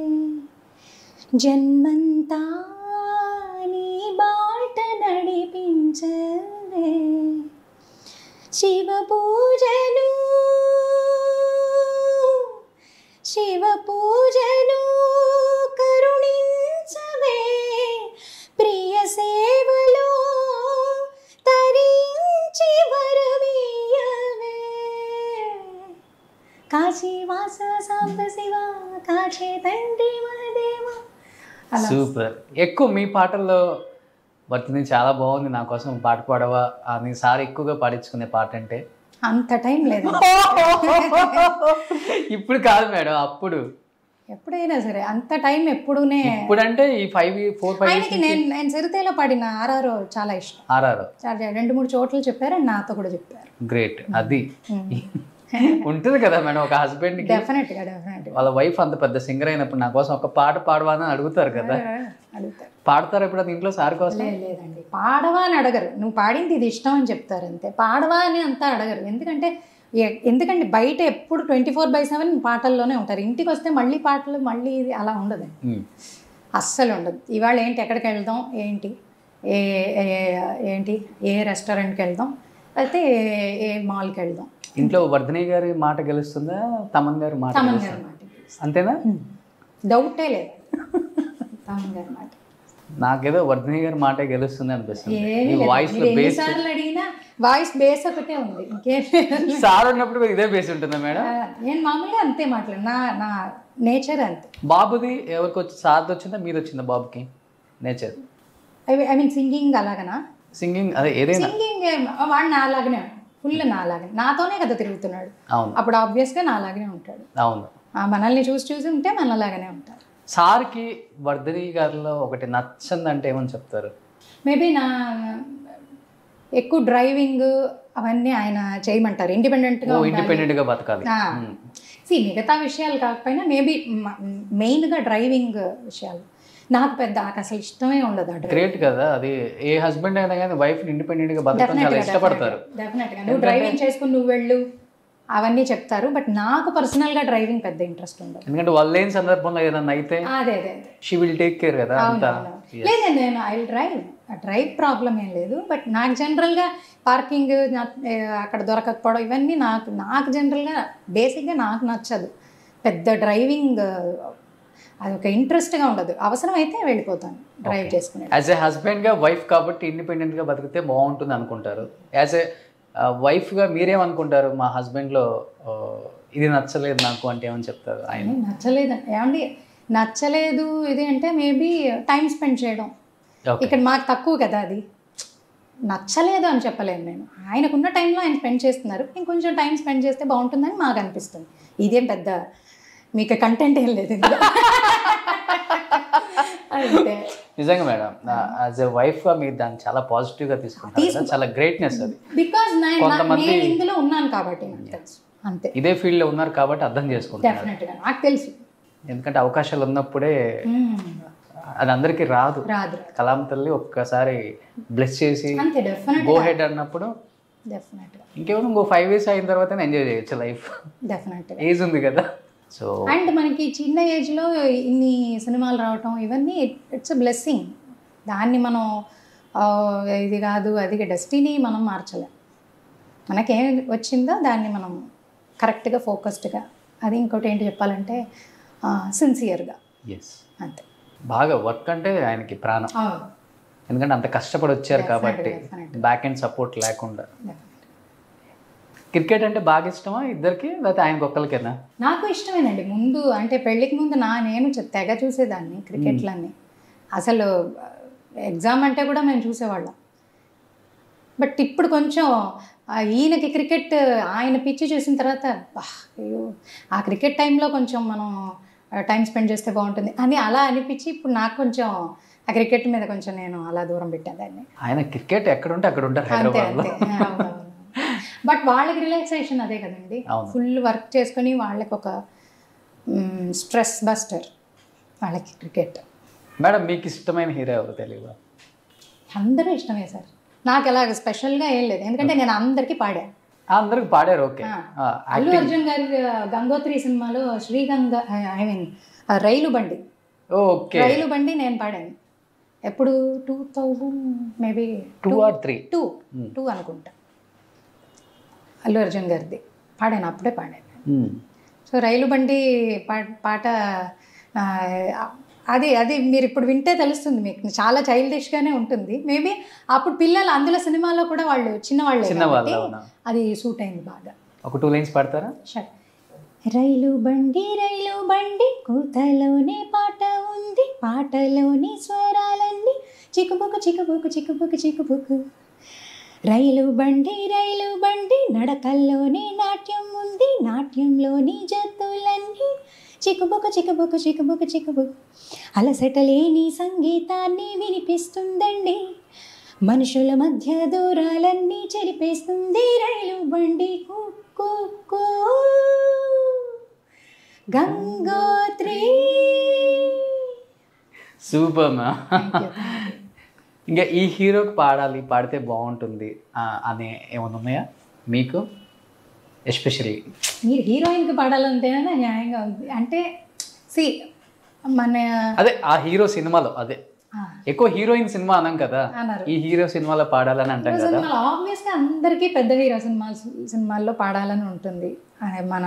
[SPEAKER 3] జన్మంతా నీ బాట నడిపించవే, శివ పూజలు కరుణించవే, ప్రియ సేవలో తరించి వరమీయవే, కాశీవాస సాంబ శివ కాశీ తండ్రి మహదేవ.
[SPEAKER 2] సూపర్. ఎక్కువ మీ పాటల్లో వర్తిని చాలా బాగుంది, నా కోసం పాట పాడవా అని సార్ ఎక్కువగా పాడించుకునే పాట అంటే?
[SPEAKER 3] అంత టైం లేదు.
[SPEAKER 2] ఇప్పుడు కాదు మేడం, అప్పుడు
[SPEAKER 3] ఎప్పుడైనా సరే అంత టైం ఎప్పుడునే.
[SPEAKER 2] ఇప్పుడంటే ఈ 4-5
[SPEAKER 3] ఆయనకి నేను సిరితేలో పాడిన ఆర్ఆర్ఓ చాలా ఇష్టం.
[SPEAKER 2] ఆర్ఆర్ఓ
[SPEAKER 3] 2-3 చోట్ల చెప్పారు, అండ్ నాతో కూడా చెప్పారు.
[SPEAKER 2] గ్రేట్. అది ఉంటుంది కదా మేడం, ఒక హస్బెండ్
[SPEAKER 3] డెఫినెట్గా
[SPEAKER 2] వాళ్ళ వైఫ్ అంత పెద్ద సింగర్ అయినప్పుడు నా కోసం ఒక పాట పాడవా అని అడుగుతారు కదా.
[SPEAKER 3] అడుగుతారు.
[SPEAKER 2] పాడతారు ఎప్పుడు ఇంట్లో సార్ కోసం?
[SPEAKER 3] లేదండి, పాడవా అని అడగరు. నువ్వు పాడింది ఇది ఇష్టం అని చెప్తారు అంతే. పాడవా అని అంతా అడగరు. ఎందుకంటే బయట ఎప్పుడు 24/7 పాటల్లోనే ఉంటారు. ఇంటికి వస్తే మళ్ళీ పాటలు మళ్ళీ ఇది అలా ఉండదు, అస్సలు ఉండదు. ఇవాళ ఏంటి, ఎక్కడికి వెళ్దాం, ఏంటి ఏ రెస్టారెంట్కి వెళ్దాం, అయితే ఏ మాల్కి వెళ్దాం.
[SPEAKER 2] ఇంట్లో వర్ధని గారి మాట గెలుస్తుందా, తమన్ గారి మాట? అంతేనా?
[SPEAKER 3] డౌటే లేదు, తమన్ గారి మాట.
[SPEAKER 2] నాకేదో వర్ధని గారి మాట గెలుస్తుంది అనిపిస్తుంది.
[SPEAKER 3] ఎన్నిసార్లు అడిగినా వాయిస్ బేస్ ఒకటే ఉంది, ఇంకేం.
[SPEAKER 2] సార్ ఉన్నప్పుడు ఇదే బేస్ ఉంటుందా మేడం?
[SPEAKER 3] నేను మామూలుగా అంతే మాట్లాడు, నా నేచర్ అంతే.
[SPEAKER 2] బాబుది ఎవరికి వచ్చి, సార్ది వచ్చిందా మీరు వచ్చిందా బాబుకి నేచర్?
[SPEAKER 3] ఐ మీన్ సింగింగ్ అలాగనా?
[SPEAKER 2] సింగింగ్ అదే ఏదైనా
[SPEAKER 3] సింగింగ్ వాడు నాలాగనే, ఫుల్ నాలాగనే, నాతోనే కదా తిరుగుతున్నాడు.
[SPEAKER 2] అవును,
[SPEAKER 3] అప్పుడు ఆబ్వియస్గా నాలాగనే ఉంటాడు.
[SPEAKER 2] అవును,
[SPEAKER 3] మనల్ని చూసి ఉంటే మనలాగానే ఉంటారు.
[SPEAKER 2] సార్కి వర్ధని గారిలో ఒకటి నచ్చందంటే ఏమని చెప్తారు?
[SPEAKER 3] మేబీ ఎక్కువ డ్రైవింగ్, అవన్నీ ఆయన చేయమంటారు. ఇండిపెండెంట్గా
[SPEAKER 2] ఇండిపెండెంట్గా బతకాలి.
[SPEAKER 3] మిగతా విషయాలు కాకపోయినా మేబీ మెయిన్గా డ్రైవింగ్ విషయాలు నాకు అసలు ఇష్టమే ఉండదు.
[SPEAKER 2] గ్రేట్ కదా అది. ఏ హస్బెండ్ అయినా కానీ వైఫ్ని ఇండిపెండెంట్గా బతకడం చాలా ఇష్టపడతారు.
[SPEAKER 3] డెఫినెట్గా నువ్వు డ్రైవింగ్ చేసుకుని నువ్వు వెళ్ళు అవన్నీ చెప్తారు. బట్ నాకు పర్సనల్గా డ్రైవింగ్ పెద్ద ఇంట్రెస్ట్ ఉండదు.
[SPEAKER 2] ఎందుకంటే వాళ్ళు లేని సందర్భంలో ఏదన్నా అయితే
[SPEAKER 3] అదే
[SPEAKER 2] షీ విల్ టేక్ కేర్ కదా.
[SPEAKER 3] లేదు నేను ఐ డ్రైవ్ ప్రాబ్లం ఏం లేదు. బట్ నాకు జనరల్గా పార్కింగ్ అక్కడ దొరకకపోవడం ఇవన్నీ నాకు జనరల్గా బేసిక్గా నాకు నచ్చదు. పెద్ద డ్రైవింగ్ అది ఒక ఇంట్రెస్ట్గా ఉండదు. అవసరం అయితే వెళ్ళిపోతాను డ్రైవ్ చేసుకుని.
[SPEAKER 2] యాజ్ ఏ హస్బెండ్గా వైఫ్ కాబట్టి ఇండిపెండెంట్గా బతికితే బాగుంటుంది అనుకుంటారు. యాజ్ ఏ వైఫ్గా మీరేమనుకుంటారు? మా హస్బెండ్లో ఇది నచ్చలేదు నాకు అంటే ఏమని చెప్తారు? ఆయన
[SPEAKER 3] నచ్చలేదు ఏమండి, నచ్చలేదు ఇది అంటే మేబీ టైం స్పెండ్ చేయడం ఇక్కడ మాకు తక్కువ కదా. అది నచ్చలేదు అని చెప్పలేను నేను. ఆయనకున్న టైంలో ఆయన స్పెండ్ చేస్తున్నారు, ఇంకొంచెం టైం స్పెండ్ చేస్తే బాగుంటుందని మాకు అనిపిస్తుంది. ఇదేం పెద్ద మీకు కంటెంట్ ఏం లేదు అంటే.
[SPEAKER 2] నిజంగా మేడం, యాజ్ ఎ వైఫ్గా మీరు దాన్ని చాలా పాజిటివ్గా తీసుకుంటారు. చాలా గ్రేట్నెస్ అది.
[SPEAKER 3] బికాజ్ నేను ఇందులో ఉన్నాను కాబట్టి నాకు తెలుసు. అంతే,
[SPEAKER 2] ఇదే ఫీల్డ్లో ఉన్నారు కాబట్టి అర్థం చేసుకుంటారు.
[SPEAKER 3] డెఫినెట్గా నాకు తెలుసు.
[SPEAKER 2] ఎందుకంటే అవకాశాలు ఉన్నప్పుడే అది అందరికీ రాదు. కలాం తల్లి ఒక్కసారి బ్లెస్ చేసి గో హెడ్ అన్నప్పుడు ఇంకేమో ఇంకో 5 years అయిన తర్వాత ఎంజాయ్ చేయొచ్చు లైఫ్.
[SPEAKER 3] డెఫినెట్గా
[SPEAKER 2] ఏజ్ ఉంది కదా. సో
[SPEAKER 3] అండ్ మనకి చిన్న ఏజ్లో ఇన్ని సినిమాలు రావటం ఇవన్నీ ఇట్స్ ఎ బ్లెస్సింగ్. దాన్ని మనం ఇది కాదు అది డెస్టినీ మనం మార్చలేం. మనకేం వచ్చిందో దాన్ని మనం కరెక్ట్గా ఫోకస్డ్గా, అది ఇంకోటి ఏంటి చెప్పాలంటే సిన్సియర్గా. అంతే.
[SPEAKER 2] బాగా వర్క్ అంటే ఆయనకి ప్రాణం. ఎందుకంటే అంత కష్టపడి వచ్చారు కాబట్టి, బ్యాక్ అండ్ సపోర్ట్ లేకుండా. క్రికెట్ అంటే బాగా ఇష్టమా ఇద్దరికి, లేకపోతే ఆయనకి ఒక్కరికేనా?
[SPEAKER 3] నాకు ఇష్టమేనండి. ముందు అంటే పెళ్ళికి ముందు నేను తెగ చూసేదాన్ని క్రికెట్లన్నీ. అసలు ఎగ్జామ్ అంటే కూడా మేము చూసేవాళ్ళం. బట్ ఇప్పుడు కొంచెం ఈయనకి క్రికెట్ ఆయన పిచ్చి చూసిన తర్వాత అయ్యో ఆ క్రికెట్ టైంలో కొంచెం మనం టైం స్పెండ్ చేస్తే బాగుంటుంది అని అలా అనిపించి ఇప్పుడు నాకు కొంచెం ఆ క్రికెట్ మీద కొంచెం నేను అలా దూరం పెట్టేదాన్ని.
[SPEAKER 2] ఆయన క్రికెట్ ఎక్కడుంటే అక్కడ ఉంటారు హైదరాబాద్లో.
[SPEAKER 3] బట్ వాళ్ళకి రిలాక్సేషన్ అదే కదండి. ఫుల్ వర్క్ చేసుకొని వాళ్ళకి ఒక స్ట్రెస్ బస్టర్ వాళ్ళకి క్రికెట్.
[SPEAKER 2] మేడం మీకు ఇష్టమైన హీరో ఎవరు తెలుగులో?
[SPEAKER 3] అందరూ ఇష్టమే సార్. నాకు ఎలాగ స్పెషల్గా ఏం లేదు, ఎందుకంటే నేను అందరికీ పాడా.
[SPEAKER 2] అందరికి పాడారు. ఓకే.
[SPEAKER 3] అల్లు అర్జున్ గారి గంగోత్రి సినిమాలో శ్రీగంగ ఐ మీన్ రైలు బండి, రైలు బండి నేను పాడాను. ఎప్పుడు 2000 మేబీ
[SPEAKER 2] 2 or 3
[SPEAKER 3] 2 అనుకుంటా. అల్లు అర్జున్ గారిది పాడాను, అప్పుడే పాడాను. సో రైలు బండి పాట అది మీరు ఇప్పుడు వింటే తెలుస్తుంది మీకు. చాలా చైల్డిష్గానే ఉంటుంది. మేబీ అప్పుడు పిల్లలు అందులో సినిమాలో కూడా వాళ్ళు చిన్నవాళ్ళు, అది సూట్ అయింది బాగా.
[SPEAKER 2] ఒక 2 lines పాడతారా?
[SPEAKER 3] రైలు బండి కూతలోనే పాట ఉంది, పాటలోని స్వరాలన్నీ చిక్కుబుకు చిక్కుబుకు చిక్కుబుకు చిక్కుబుకు. రైలు బండి నడకల్లోనే నాట్యం ఉంది, నాట్యంలోని జతులన్నీ చిక్కుబుకు చిక్కుబుకు చిక్కుబుకు చిక్కుబుకు. అలసటలేని సంగీతాన్ని వినిపిస్తుందండి, మనుషుల మధ్య దూరాలన్నీ చెరిపేస్తుంది రైలు బండి. కుక్కు గంగోత్రి.
[SPEAKER 2] సూపర్ మా. ఇంకా ఈ హీరోకి పాడితే బాగుంటుంది అని ఏమైనా ఉన్నాయా మీకు? ఎస్పెషల్లీ
[SPEAKER 3] మీరు హీరోయిన్కి పాడాలంటేనే న్యాయంగా ఉంది. అంటే
[SPEAKER 2] అదే ఆ హీరో సినిమాలో అదే ఎక్కువ హీరోయిన్ సినిమా అనం కదా, ఈ హీరో సినిమాలో పాడాలని అంటాం కదా.
[SPEAKER 3] ఆబ్వియస్గా అందరికీ పెద్ద హీరో సినిమాల్లో పాడాలని ఉంటుంది. మన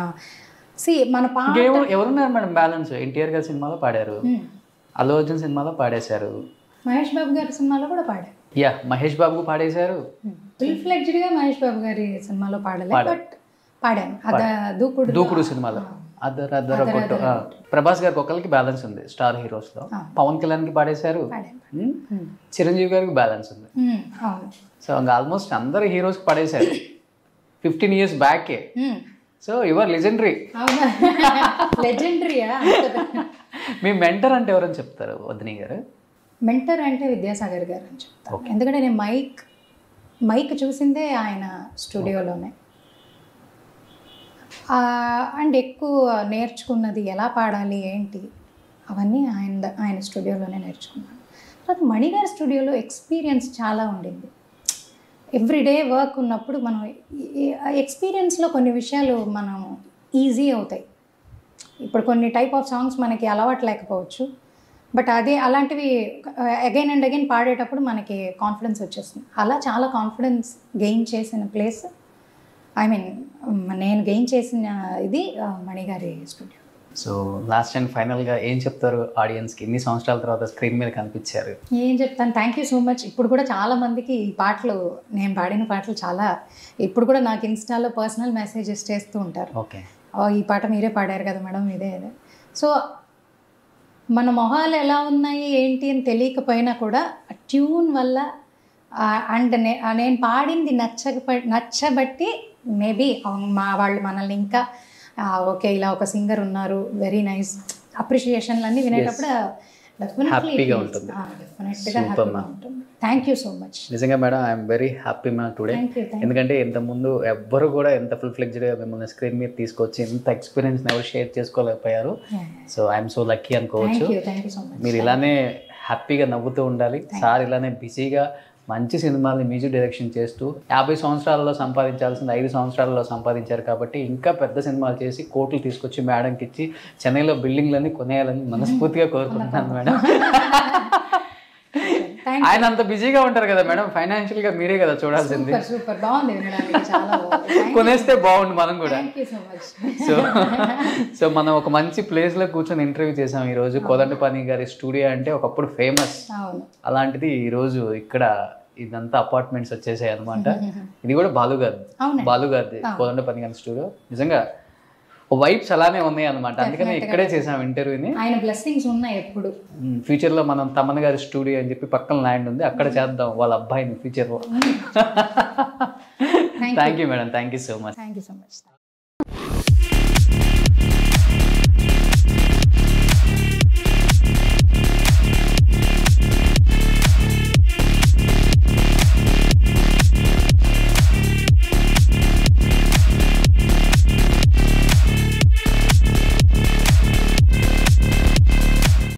[SPEAKER 2] ఎవరున్నారు మేడం బ్యాలెన్స్? ఎన్టీఆర్ గారి సినిమాలో పాడారు, అల్లు అర్జున్ సినిమాలో పాడేశారు,
[SPEAKER 3] మహేష్ బాబు గారి సినిమాలో కూడా పాడారు.
[SPEAKER 2] మహేష్ బాబు పాడేశారు.
[SPEAKER 3] ఫుల్ ఫ్లెడ్జ్డ్గా మహేష్ బాబు గారి సినిమాలో పాడలేదు, బట్ పాడాను.
[SPEAKER 2] దూకుడు సినిమాలో అద్దర కొట్టు. ప్రభాస్ గారికి ఒకరికి బ్యాలెన్స్ ఉంది స్టార్ హీరోస్ లో. పవన్ కళ్యాణ్ కి పాడేశారు, చిరంజీవి గారికి బ్యాలెన్స్ ఉంది. సో ఆల్మోస్ట్ అందరు హీరోస్ కి పాడేశారు 15 years బ్యాకే. So your legendary. మీ మెంటర్ అంటే ఎవరని చెప్తారు వదిని గారు?
[SPEAKER 3] మెంటర్ అంటే విద్యాసాగర్ గారు అని చెప్తాను. ఎందుకంటే నేను మైక్ మైక్ చూసిందే ఆయన స్టూడియోలోనే. అండ్ ఎక్కువ నేర్చుకున్నది ఎలా పాడాలి ఏంటి అవన్నీ ఆయన స్టూడియోలోనే నేర్చుకున్నాను. తర్వాత మణిగారి స్టూడియోలో ఎక్స్పీరియన్స్ చాలా ఉండింది. ఎవ్రీడే వర్క్ ఉన్నప్పుడు మనం ఎక్స్పీరియన్స్లో కొన్ని విషయాలు మనం ఈజీ అవుతాయి. ఇప్పుడు కొన్ని టైప్ ఆఫ్ సాంగ్స్ మనకి అలవాటు లేకపోవచ్చు, బట్ అలాంటివి అగైన్ అండ్ అగైన్ పాడేటప్పుడు మనకి కాన్ఫిడెన్స్ వచ్చేస్తుంది. అలా చాలా కాన్ఫిడెన్స్ గెయిన్ చేసిన ప్లేస్, నేను గెయిన్ చేసిన ఇది మణిగారి స్టూడియో.
[SPEAKER 2] సో లాస్ట్ అండ్ ఫైనల్గా ఏం చెప్తారు ఆడియన్స్కి? ఇన్ని సంవత్సరాల తర్వాత స్క్రీన్ మీద కనిపించారు.
[SPEAKER 3] ఏం చెప్తాను, థ్యాంక్ యూ సో మచ్. ఇప్పుడు కూడా చాలామందికి ఈ పాటలు, నేను పాడిన పాటలు చాలా, ఇప్పుడు కూడా నాకు ఇన్స్టాలో పర్సనల్ మెసేజెస్ చేస్తూ ఉంటారు.
[SPEAKER 2] ఓకే,
[SPEAKER 3] ఈ పాట మీరే పాడారు కదా మేడం, ఇదే. సో మన మొహాలు ఎలా ఉన్నాయి ఏంటి అని తెలియకపోయినా కూడా ట్యూన్ వల్ల అండ్ నేను పాడింది నచ్చబట్టి మేబీ వాళ్ళు మనల్ని ఇంకా ఓకే ఇలా ఒక సింగర్ ఉన్నారు, వెరీ నైస్ అప్రిషియేషన్లు అన్నీ వినేటప్పుడు
[SPEAKER 2] హ్యాపీగా ఉంటుంది.
[SPEAKER 3] Thank you so much.
[SPEAKER 2] నిజంగా madam, I'm very happy ma'am today. ఎందుకంటే ఇంతకుముందు ఎవ్వరు కూడా ఎంత ఫుల్ ఫ్లెక్జ్డ్గా మిమ్మల్ని స్క్రీన్ మీద తీసుకొచ్చి ఇంత ఎక్స్పీరియన్స్ ఎవరు షేర్ చేసుకోలేకపోయారు. సో ఐఎమ్ సో లక్కీ అనుకోవచ్చు. మీరు ఇలానే హ్యాపీగా నవ్వుతూ ఉండాలి. సార్ ఇలానే బిజీగా మంచి సినిమాల్ని మ్యూజిక్ డైరెక్షన్ చేస్తూ 50 సంవత్సరాలలో సంపాదించాల్సింది 5 సంవత్సరాలలో సంపాదించారు. కాబట్టి ఇంకా పెద్ద సినిమాలు చేసి కోట్లు తీసుకొచ్చి మేడంకి ఇచ్చి చెన్నైలో బిల్డింగ్లన్నీ కొనేయాలని మనస్ఫూర్తిగా కోరుకుంటున్నాను మేడం. ఆయన అంత బిజీగా ఉంటారు కదా మేడం, ఫైనాన్షియల్గా మీరే కదా చూడాల్సింది. కొనేస్తే బాగుండు మనం కూడా. సో మనం ఒక మంచి ప్లేస్లో కూర్చొని ఇంటర్వ్యూ చేసాం ఈరోజు. కోదండపాణి గారి స్టూడియో అంటే ఒకప్పుడు ఫేమస్, అలాంటిది ఈరోజు ఇక్కడ ఇదంతా అపార్ట్మెంట్స్ వచ్చేసాయి అనమాట. ఇది కూడా బాలుగారిది కోదండపాణి గారి స్టూడియో. నిజంగా వైబ్స్ అలానే ఉన్నాయి అనమాట. అందుకని ఇక్కడే చేసాం ఇంటర్వ్యూని.
[SPEAKER 3] ఆయన బ్లెస్సింగ్స్ ఉన్నాయి ఎప్పుడు.
[SPEAKER 2] ఫ్యూచర్లో మనం తమన్ గారి స్టూడియో అని చెప్పి పక్కన ల్యాండ్ ఉంది, అక్కడ చేద్దాం వాళ్ళ అబ్బాయిని ఫ్యూచర్లో. Thank you madam, thank you so much.